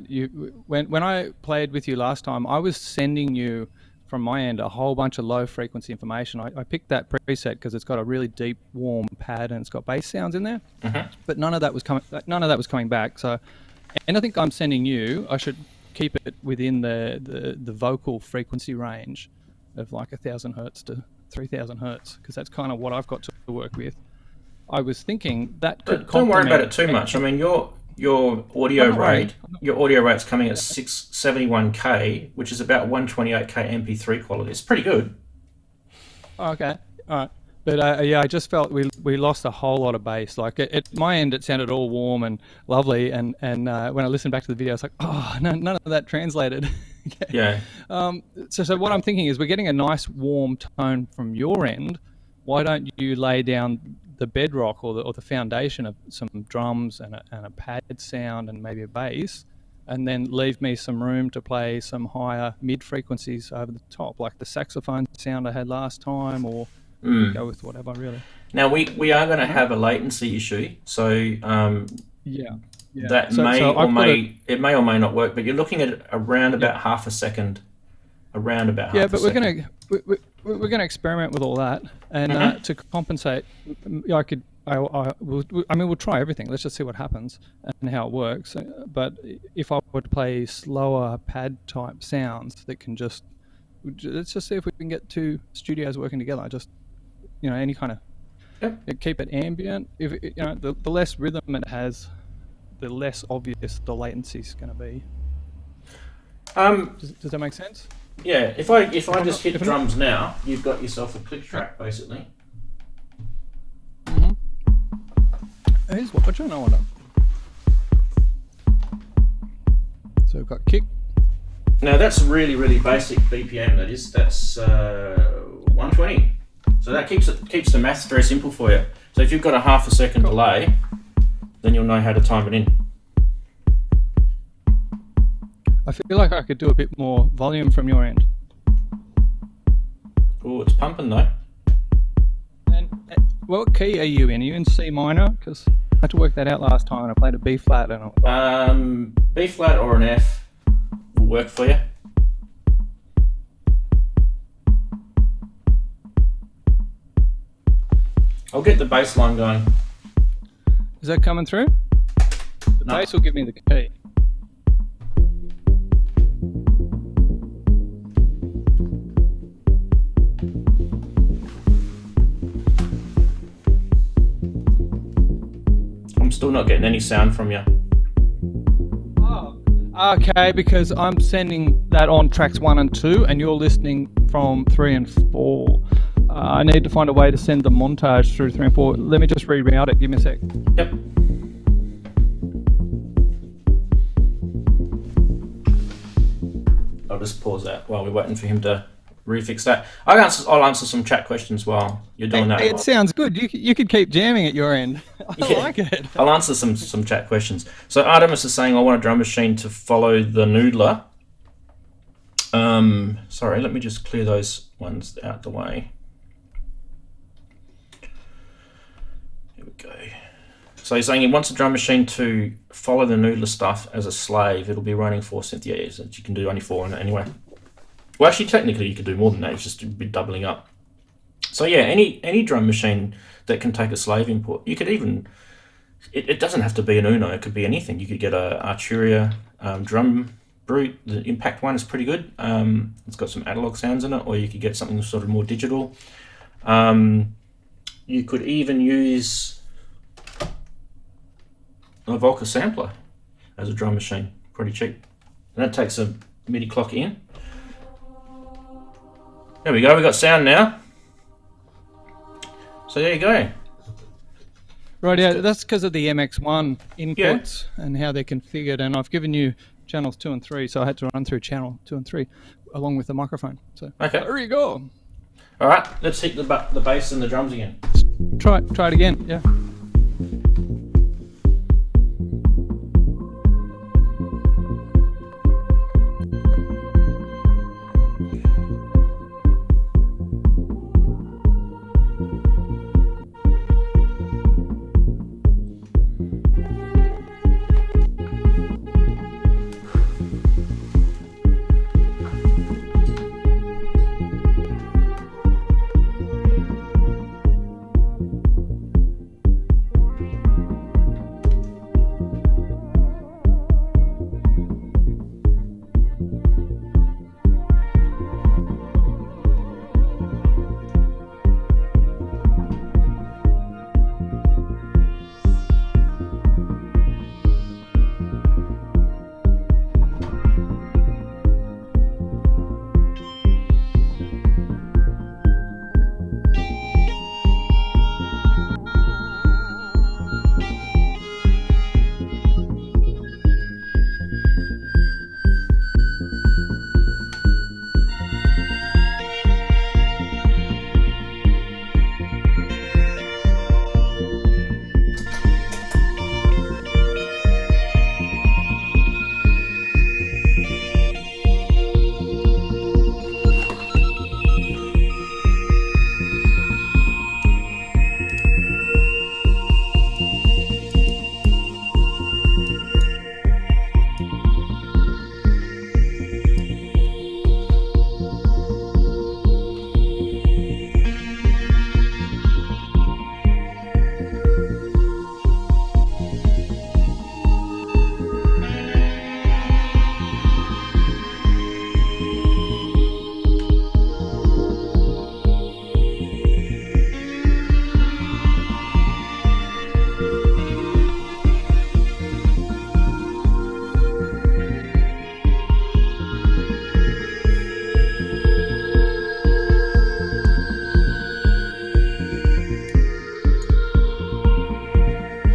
When I played with you last time, I was sending you from my end a whole bunch of low frequency information. I picked that preset because it's got a really deep, warm pad and it's got bass sounds in there. But none of that was coming back. So anything I'm sending you, I should keep it within the vocal frequency range of like 1,000 hertz to 3,000 hertz, because that's kind of what I've got to work with. I was thinking that could don't worry about it too much. I mean, your audio rate's coming at 671K, which is about 128K MP3 quality. It's pretty good. Okay, all right. But yeah, I just felt we lost a whole lot of bass. Like at my end, it sounded all warm and lovely, and when I listened back to the video, I was like, oh, no, none of that translated. Okay. Yeah. So what I'm thinking is we're getting a nice warm tone from your end. Why don't you lay down the bedrock or the foundation of some drums and a pad sound and maybe a bass, and then leave me some room to play some higher mid frequencies over the top, like the saxophone sound I had last time, or go with whatever, really. Now we are going to have a latency issue, so yeah. that it may or may not work, but you're looking at around about half a second. Around about half a second. We're gonna experiment with all that, and to compensate, we'll try everything. Let's just see what happens and how it works. But if I were to play slower pad type sounds that can let's just see if we can get two studios working together. Just any kind of keep it ambient. If the less rhythm it has, the less obvious the latency's going to be. Does that make sense? Yeah, if I just hit drums now, you've got yourself a click track, basically. Here's what I wonder. So we've got kick. Now that's really, really basic BPM. That's 120. So that keeps the maths very simple for you. So if you've got a half a second delay, then you'll know how to time it in. I feel like I could do a bit more volume from your end. Oh, it's pumping though. And what key are you in? Are you in C minor? Because I had to work that out last time and I played a B flat. B flat or an F will work for you. I'll get the bass line going. Is that coming through? The bass will give me the key. I'm still not getting any sound from you. Oh, okay, because I'm sending that on tracks 1 and 2, and you're listening from 3 and 4. I need to find a way to send the montage through 3 and 4. Let me just reroute it. Give me a sec. Yep. I'll just pause that while we're waiting for him to refix that. I'll answer some chat questions while you're doing that. It sounds good. You could keep jamming at your end. I like it. I'll answer some chat questions. So Artemis is saying, I want a drum machine to follow the noodler. Sorry, let me just clear those ones out the way. Here we go. So he's saying he wants a drum machine to follow the noodler stuff as a slave. It'll be running 4 synth. Yeah, so you can do only 4 in it anyway. Well, actually, technically, you could do more than that. It's just be doubling up. So yeah, any drum machine that can take a slave input, you could even. It doesn't have to be an Uno. It could be anything. You could get a Arturia drum brute. The Impact one is pretty good. It's got some analog sounds in it, or you could get something sort of more digital. You could even use a Volca sampler as a drum machine, pretty cheap. And that takes a MIDI clock in. There we go, we got sound now. So there you go. Right, yeah, that's because of the MX1 inputs and how they're configured. And I've given you channels 2 and 3, so I had to run through channel 2 and 3 along with the microphone. So Okay. there you go. All right, let's hit the bass and the drums again. Try it again. Yeah.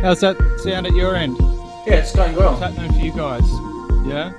How's that sound at your end? Yeah, it's going well. What's happening for you guys? Yeah?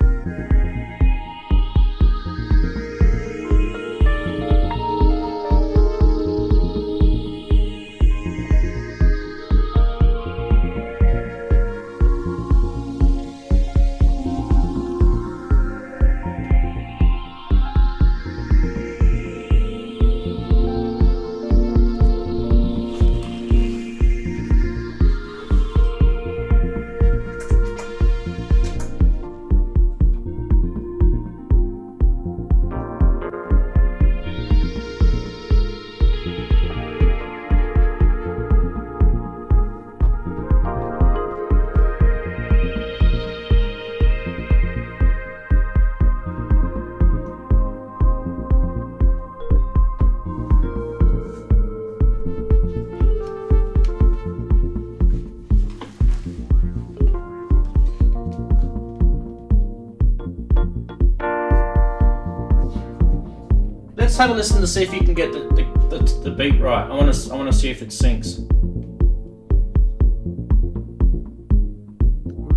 Let's have a listen to see if you can get the beat right. I want to see if it syncs.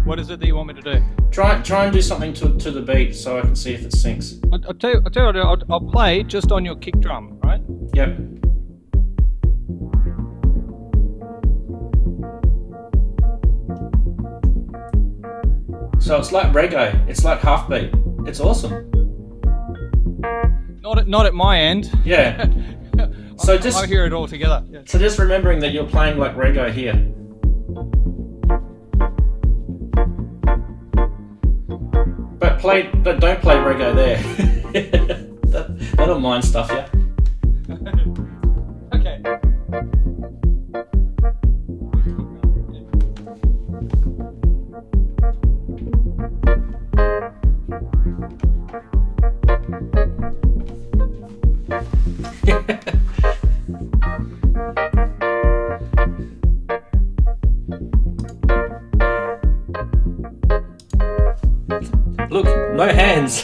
What is it that you want me to do? Try and do something to the beat so I can see if it syncs. I'll tell you what, I'll play just on your kick drum, right? Yep. So it's like reggae. It's like half beat. It's awesome. Not at my end. Yeah. So I hear it all together. Yeah. So just remembering that you're playing like reggae here. But don't play reggae there. That'll mind stuff you. Okay. Look, no hands.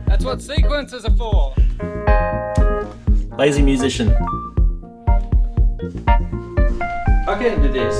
That's what sequences are for. Lazy musician. I can do this.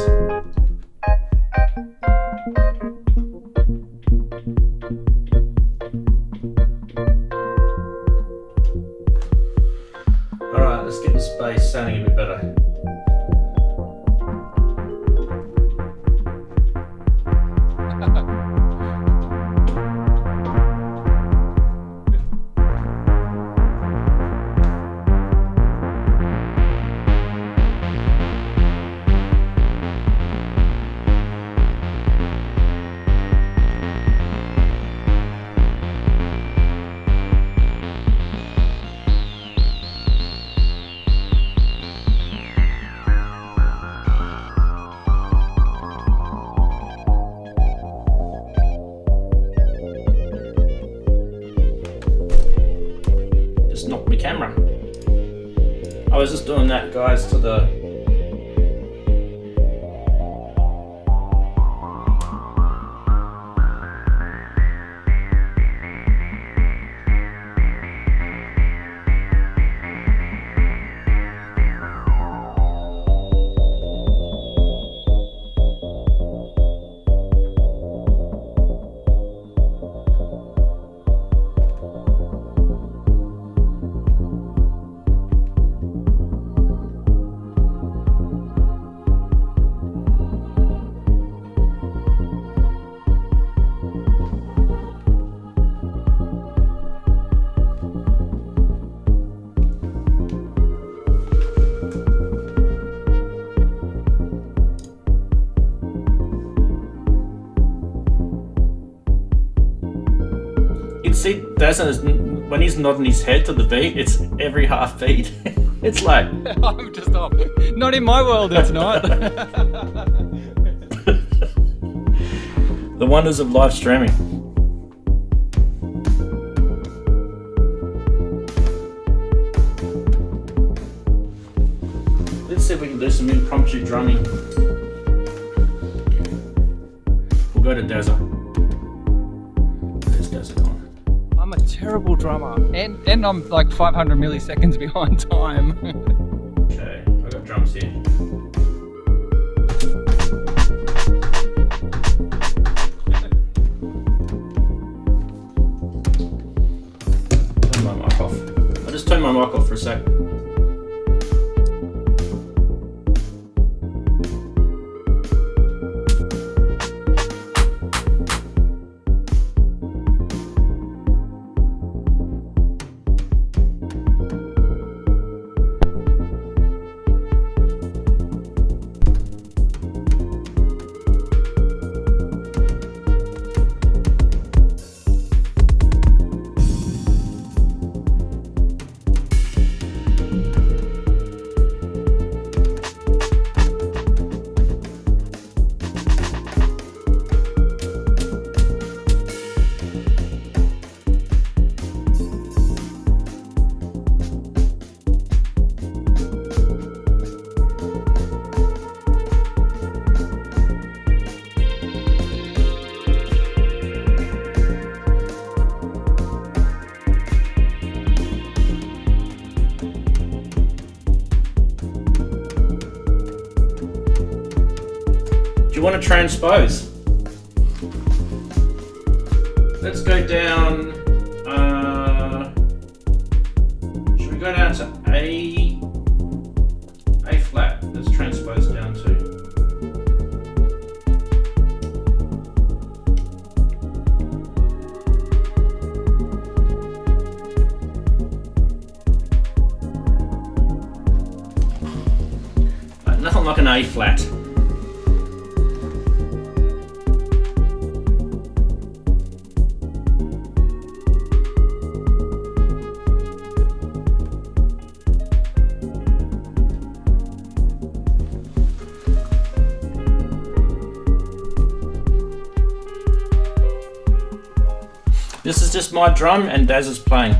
was just doing that, guys, to the... See, when he's nodding his head to the beat, it's every half beat. It's like... I'm just off. Not in my world, it's not. The wonders of live streaming. Let's see if we can do some impromptu drumming. We'll go to Dazza. There's Dazza gone. I'm a terrible drummer, and I'm like 500 milliseconds behind time. Okay, I've got drums here. Turn my mic off. I'll just turn my mic off for a sec. Want to transpose? Let's go down. Should we go down to A flat? Let's transpose down to. Nothing like an A flat. This is just my drum and Daz is playing.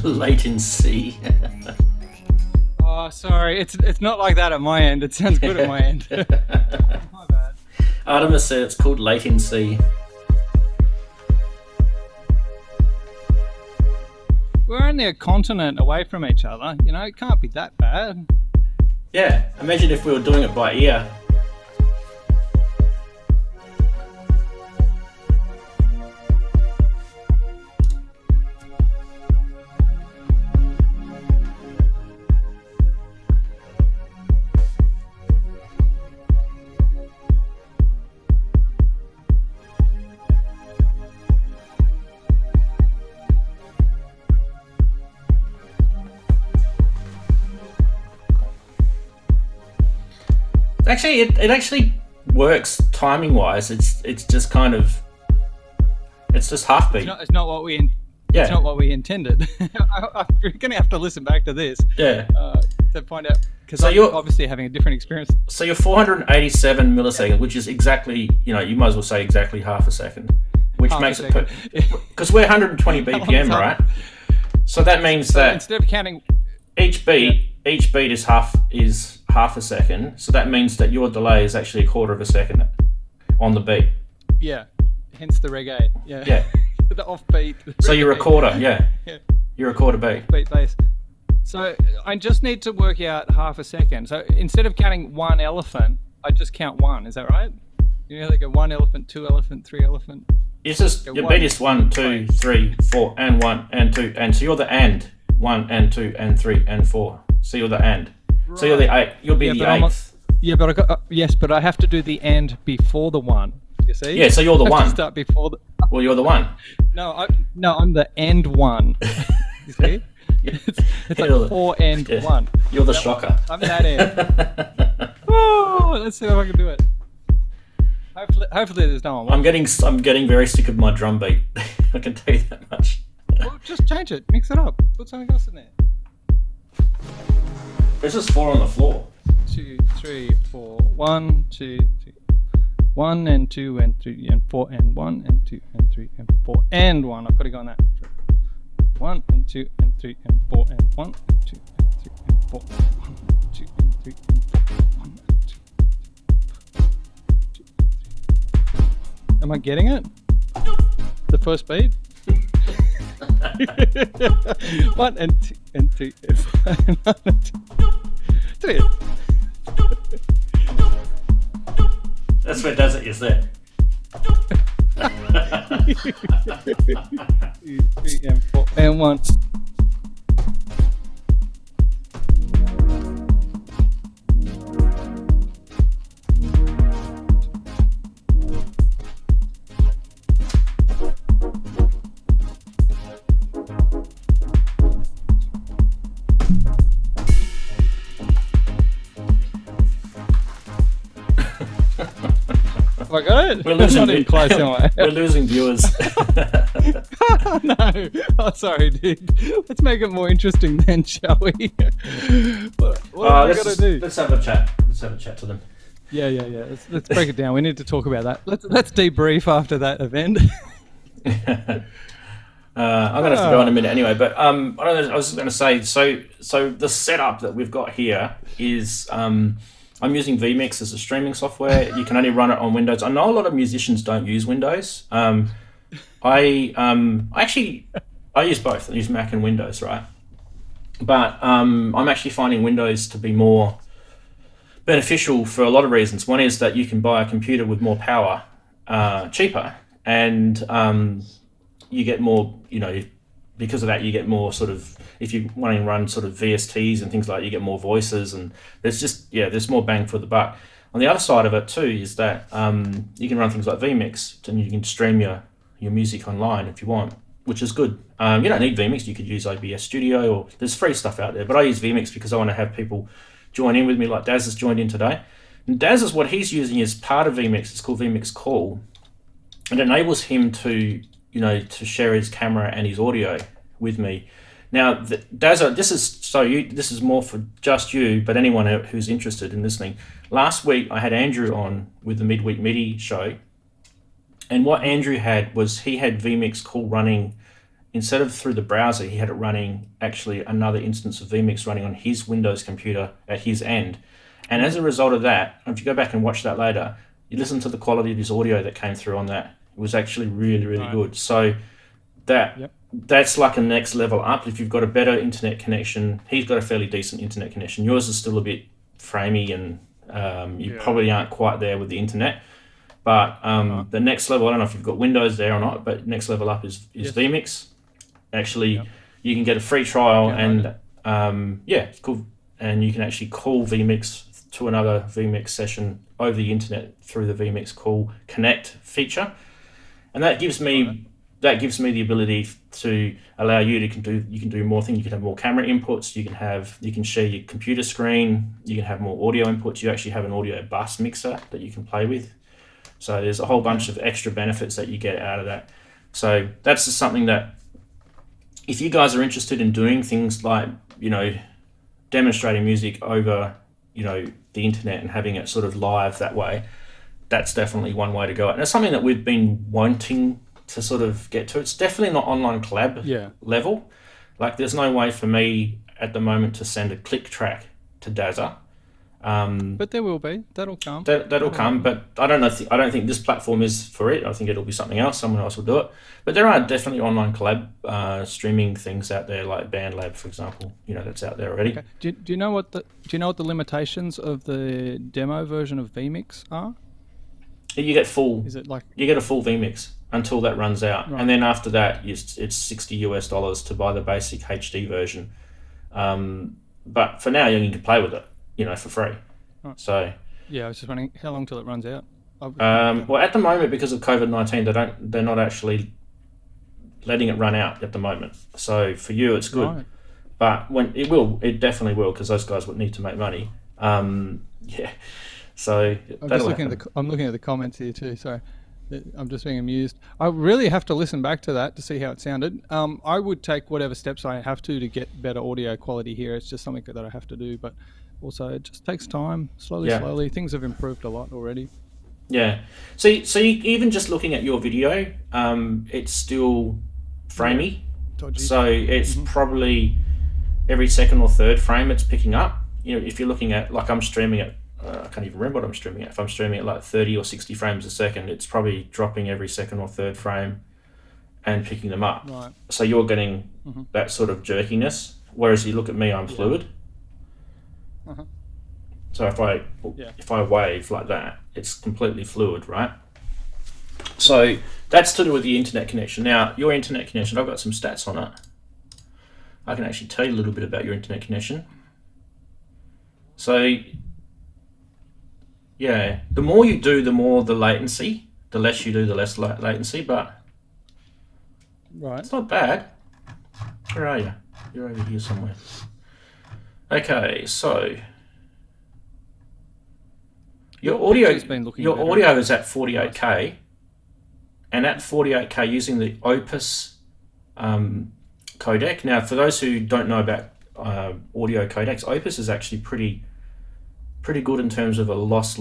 Latency. Oh, sorry. It's not like that at my end. It sounds good at my end. My bad. Artemis said it's called latency. We're only a continent away from each other. You know, it can't be that bad. Yeah, imagine if we were doing it by ear. Actually, it actually works timing wise. It's just kind of, it's just half beat. It's not what we It's not what we intended. We're going to have to listen back to this. Yeah. To find out, because So I'm you're- obviously having a different experience. So you're 487 milliseconds, which is exactly, you might as well say exactly half a second, which Half a makes it second. because we're 120 How long is BPM, half? right? So that means So that instead of counting, each beat is half a second. So that means that your delay is actually a quarter of a second on the beat. yeah, hence the reggae. Yeah. Yeah. The offbeat. So you're a quarter, yeah. Yeah. You're a quarter beat. Beat bass. So I just need to work out half a second. So instead of counting one elephant, I just count one. Is that right? You know, like a 1 elephant, 2 elephant, 3 elephant. It's just Yeah, your one. beat is 1, 2, 3, 4, and 1 and 2, and so you're the and 1 and 2 and 3 and 4. So you're the and. So you're the eight. You'll be Yeah, the but I'm a- eighth. Yeah, but I got yes, but I have to do the and before the one. You see? Yeah, so you're the I have to one. start before the. Well, you're the one. No, I'm the end one. You see? It's You're like the- 4 and yeah. 1. You're the shocker. I'm that end. Oh, let's see if I can do it. Hopefully there's no one. I'm getting very sick of my drum beat. I can tell you that much. Well, just change it. Mix it up. Put something else in there. There's just 4 on the floor. 2, 3, 4. 1, 2, 3. 1 and 2 and 3 and 4 and 1 and 2 and 3 and 4 and 1. I've got to go on that. 1 and 2 and 3 and 4 and 1 and 2 and 3 and 4. 1 and 2 and 3 and 4. 1 and 2. Am I getting it? The first beat? 1 and 2 and 3 and 4 and 1 and 2. 3. That's where does it is there. 2, 3 and 4 and 1. Have I got it? We're losing Not even close, am I? We're losing viewers. No. Oh, sorry, dude. Let's make it more interesting then, shall we? What have we got to do? Let's have a chat. Let's have a chat to them. Yeah. Let's break it down. We need to talk about that. Let's debrief after that event. I'm gonna have to go in a minute anyway, but I don't know, I was going to say, so the setup that we've got here is I'm using vMix as a streaming software. You can only run it on Windows. I know a lot of musicians don't use Windows. I use both. I use Mac and Windows, right? But I'm actually finding Windows to be more beneficial for a lot of reasons. One is that you can buy a computer with more power cheaper, and you get more, because of that, you get more sort of, if you want to run sort of VSTs and things like that, you get more voices, and there's more bang for the buck. On the other side of it too is that you can run things like vMix, and you can stream your music online if you want, which is good. You don't need vMix, you could use OBS Studio, or there's free stuff out there, but I use vMix because I want to have people join in with me, like Daz has joined in today. And Daz is what he's using is part of vMix. It's called vMix Call. It enables him to share his camera and his audio with me. Now, Daz, this is more for just you, but anyone who's interested in listening. Last week, I had Andrew on with the Midweek MIDI show, and what Andrew had was he had vMix Call running instead of through the browser, he had it running actually another instance of vMix running on his Windows computer at his end. And as a result of that, if you go back and watch that later, you listen to the quality of his audio that came through on that. It was actually really, really good. So that's like a next level up. If you've got a better internet connection, he's got a fairly decent internet connection. Yours is still a bit framey, and you probably aren't quite there with the internet. But the next level, I don't know if you've got Windows there or not, but next level up is vMix. Actually, you can get a free trial, and it's cool. And you can actually call vMix to another vMix session over the internet through the vMix call connect feature, and that gives me the ability to allow you can do more things. You can have more camera inputs. You can share your computer screen. You can have more audio inputs. You actually have an audio bus mixer that you can play with. So there's a whole bunch of extra benefits that you get out of that. So that's just something that, if you guys are interested in doing things like, demonstrating music over, the internet and having it sort of live that way, that's definitely one way to go. And it's something that we've been wanting to sort of get to. It's definitely not online collab level. Like, there's no way for me at the moment to send a click track to Dazza. But there will be. That'll come. That'll come. But I don't know. I don't think this platform is for it. I think it'll be something else. Someone else will do it. But there are definitely online collab streaming things out there, like BandLab, for example. That's out there already. Okay. Do you know what the limitations of the demo version of vMix are? You get full. Is it like you get a full vMix until that runs out, and then after that, it's $60 to buy the basic HD version. But for now, you can play with it, for free. Right. So I was just wondering how long till it runs out. Well, at the moment, because of COVID-19, they're not actually letting it run out at the moment. So for you, it's good. Right. But when it definitely will, because those guys would need to make money. So I'm looking at the comments here too. Sorry, I'm just being amused. I really have to listen back to that to see how it sounded. I would take whatever steps I have to get better audio quality here. It's just something that I have to do, but also it just takes time. Slowly. Things have improved a lot already. Yeah. So even just looking at your video, it's still framey. Dodgy. So it's probably every second or third frame it's picking up. If you're looking at, like, I'm streaming it. I can't even remember what I'm streaming at. If I'm streaming at like 30 or 60 frames a second, it's probably dropping every second or third frame and picking them up. Right. So you're getting that sort of jerkiness. Whereas you look at me, I'm fluid. So if I wave like that, it's completely fluid, right? So that's to do with the internet connection. Now, your internet connection, I've got some stats on it. I can actually tell you a little bit about your internet connection. So the more you do, the more the latency. The less you do, the less latency. But it's not bad. Where are you? You're over here somewhere. Okay, so your audio is at 48K, and at 48K using the Opus codec. Now, for those who don't know about audio codecs, Opus is actually pretty good in terms of a loss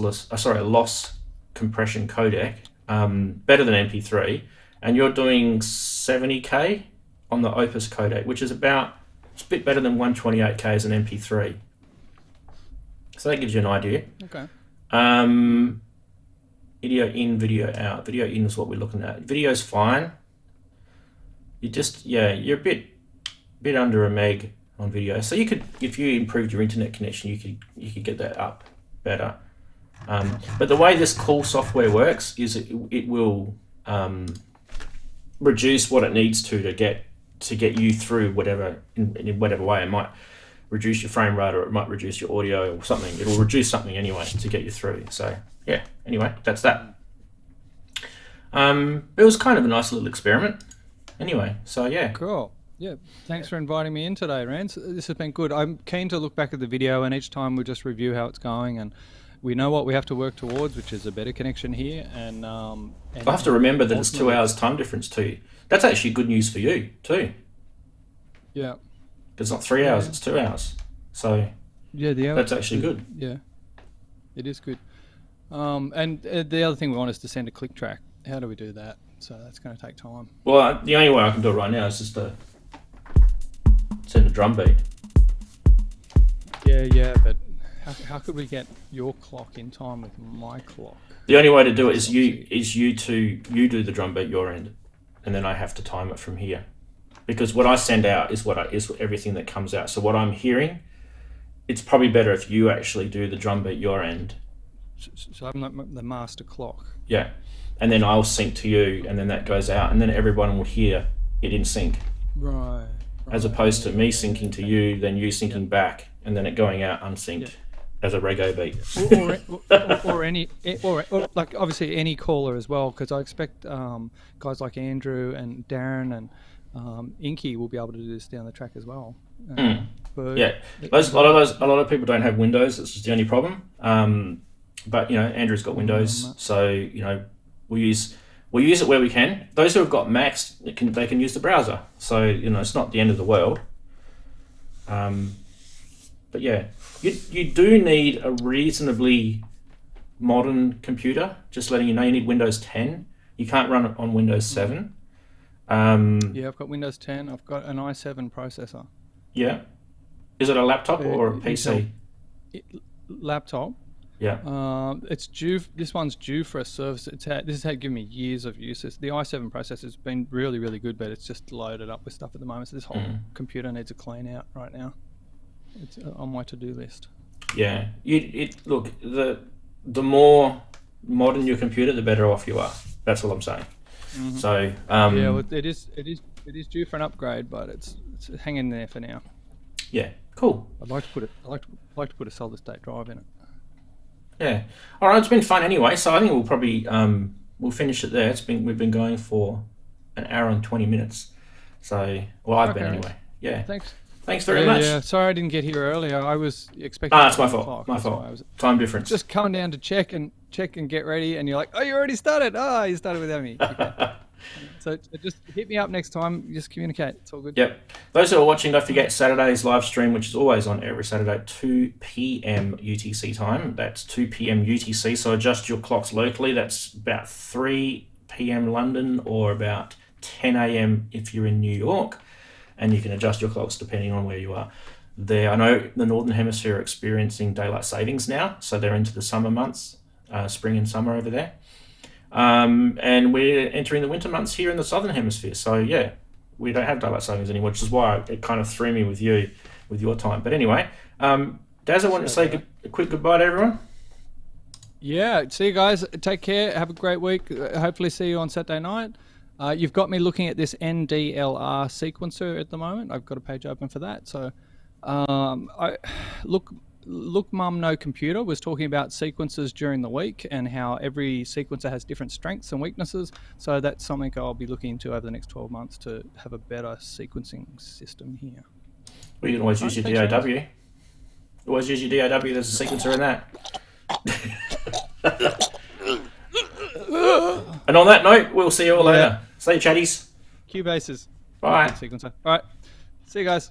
compression codec, better than MP3, and you're doing 70K on the Opus codec, which is it's a bit better than 128K as an MP3. So that gives you an idea. Okay. Video in, video out. Video in is what we're looking at. Video's fine. You're a bit under a meg on video. So you could, if you improved your internet connection, you could get that up better. But the way this call software works is it will reduce what it needs to get you through whatever in whatever way. It might reduce your frame rate, or it might reduce your audio or something. It'll reduce something anyway to get you through. So anyway, that's that. It was kind of a nice little experiment. Anyway, so Cool. Yeah, thanks for inviting me in today, Rance. This has been good. I'm keen to look back at the video, and each time we just review how it's going, and we know what we have to work towards, which is a better connection here. And I have to remember that it's 2 hours time difference too. That's actually good news for you too. Yeah. It's not 3 hours; it's 2 hours. So that's actually good. Yeah, it is good. And the other thing we want is to send a click track. How do we do that? so that's going to take time. Well, the only way I can do it right now is just to send a drum beat. Yeah, but how could we get your clock in time with my clock? The only way to do it is you do the drum beat your end, and then I have to time it from here, because what I send out is is everything that comes out. So what I'm hearing, it's probably better if you actually do the drum beat your end. So I'm like the master clock. Yeah, and then I'll sync to you, and then that goes out, and then everyone will hear it in sync. Right. As opposed to me syncing to you, then you syncing back, and then it going out unsynced as a reggae beat. or like obviously any caller as well, because I expect guys like Andrew and Darren and Inky will be able to do this down the track as well. But yeah, a lot of people don't have Windows. It's just the only problem. But Andrew's got Windows, so we use it where we can. Those who have got Macs, they can use the browser. So it's not the end of the world. But yeah, you do need a reasonably modern computer. Just letting you know, you need Windows 10. You can't run it on Windows 7. Yeah, I've got Windows 10. I've got an i7 processor. Yeah. Is it a laptop or a PC? Laptop. Yeah. It's due. This one's due for a service. This has given me years of use. The i7 processor has been really, really good, but it's just loaded up with stuff at the moment. So this whole computer needs a clean out right now. It's on my to-do list. Yeah. Look, the more modern your computer, the better off you are. That's all I'm saying. Mm-hmm. So yeah, well, it is due for an upgrade, but it's hanging there for now. Yeah. Cool. I'd like to put a solid state drive in it. Yeah. All right. It's been fun anyway. So I think we'll probably we'll finish it there. We've been going for an hour and 20 minutes. So I've been anyway. Yeah. Thanks very much. Yeah. Sorry I didn't get here earlier. I was expecting. It's my fault. My fault. Time difference. Just coming down to check and get ready, and you're like, oh, you already started. Oh, you started without me. Okay. So just hit me up next time. Just communicate. It's all good. Yep. Those who are watching, don't forget Saturday's live stream, which is always on every Saturday at 2 p.m. UTC time. That's 2 p.m. UTC. So adjust your clocks locally. That's about 3 p.m. London or about 10 a.m. if you're in New York. And you can adjust your clocks depending on where you are. There, I know the Northern Hemisphere are experiencing daylight savings now. So they're into the summer months, spring and summer over there. And we're entering the winter months here in the Southern Hemisphere. So yeah, we don't have daylight savings anymore, which is why it kind of threw me with your time. But anyway, Daz, I want to say a quick goodbye to everyone. Yeah, see you guys. Take care. Have a great week. Hopefully see you on Saturday night. You've got me looking at this NDLR sequencer at the moment. I've got a page open for that. So Look Mum No Computer was talking about sequencers during the week and how every sequencer has different strengths and weaknesses. So that's something I'll be looking into over the next 12 months to have a better sequencing system here. Well, you can always use your DAW. Always use your DAW. There's a sequencer in that. And on that note, we'll see you all later. See you, chatties. Cubases. Bye. Sequencer. All right. See you guys.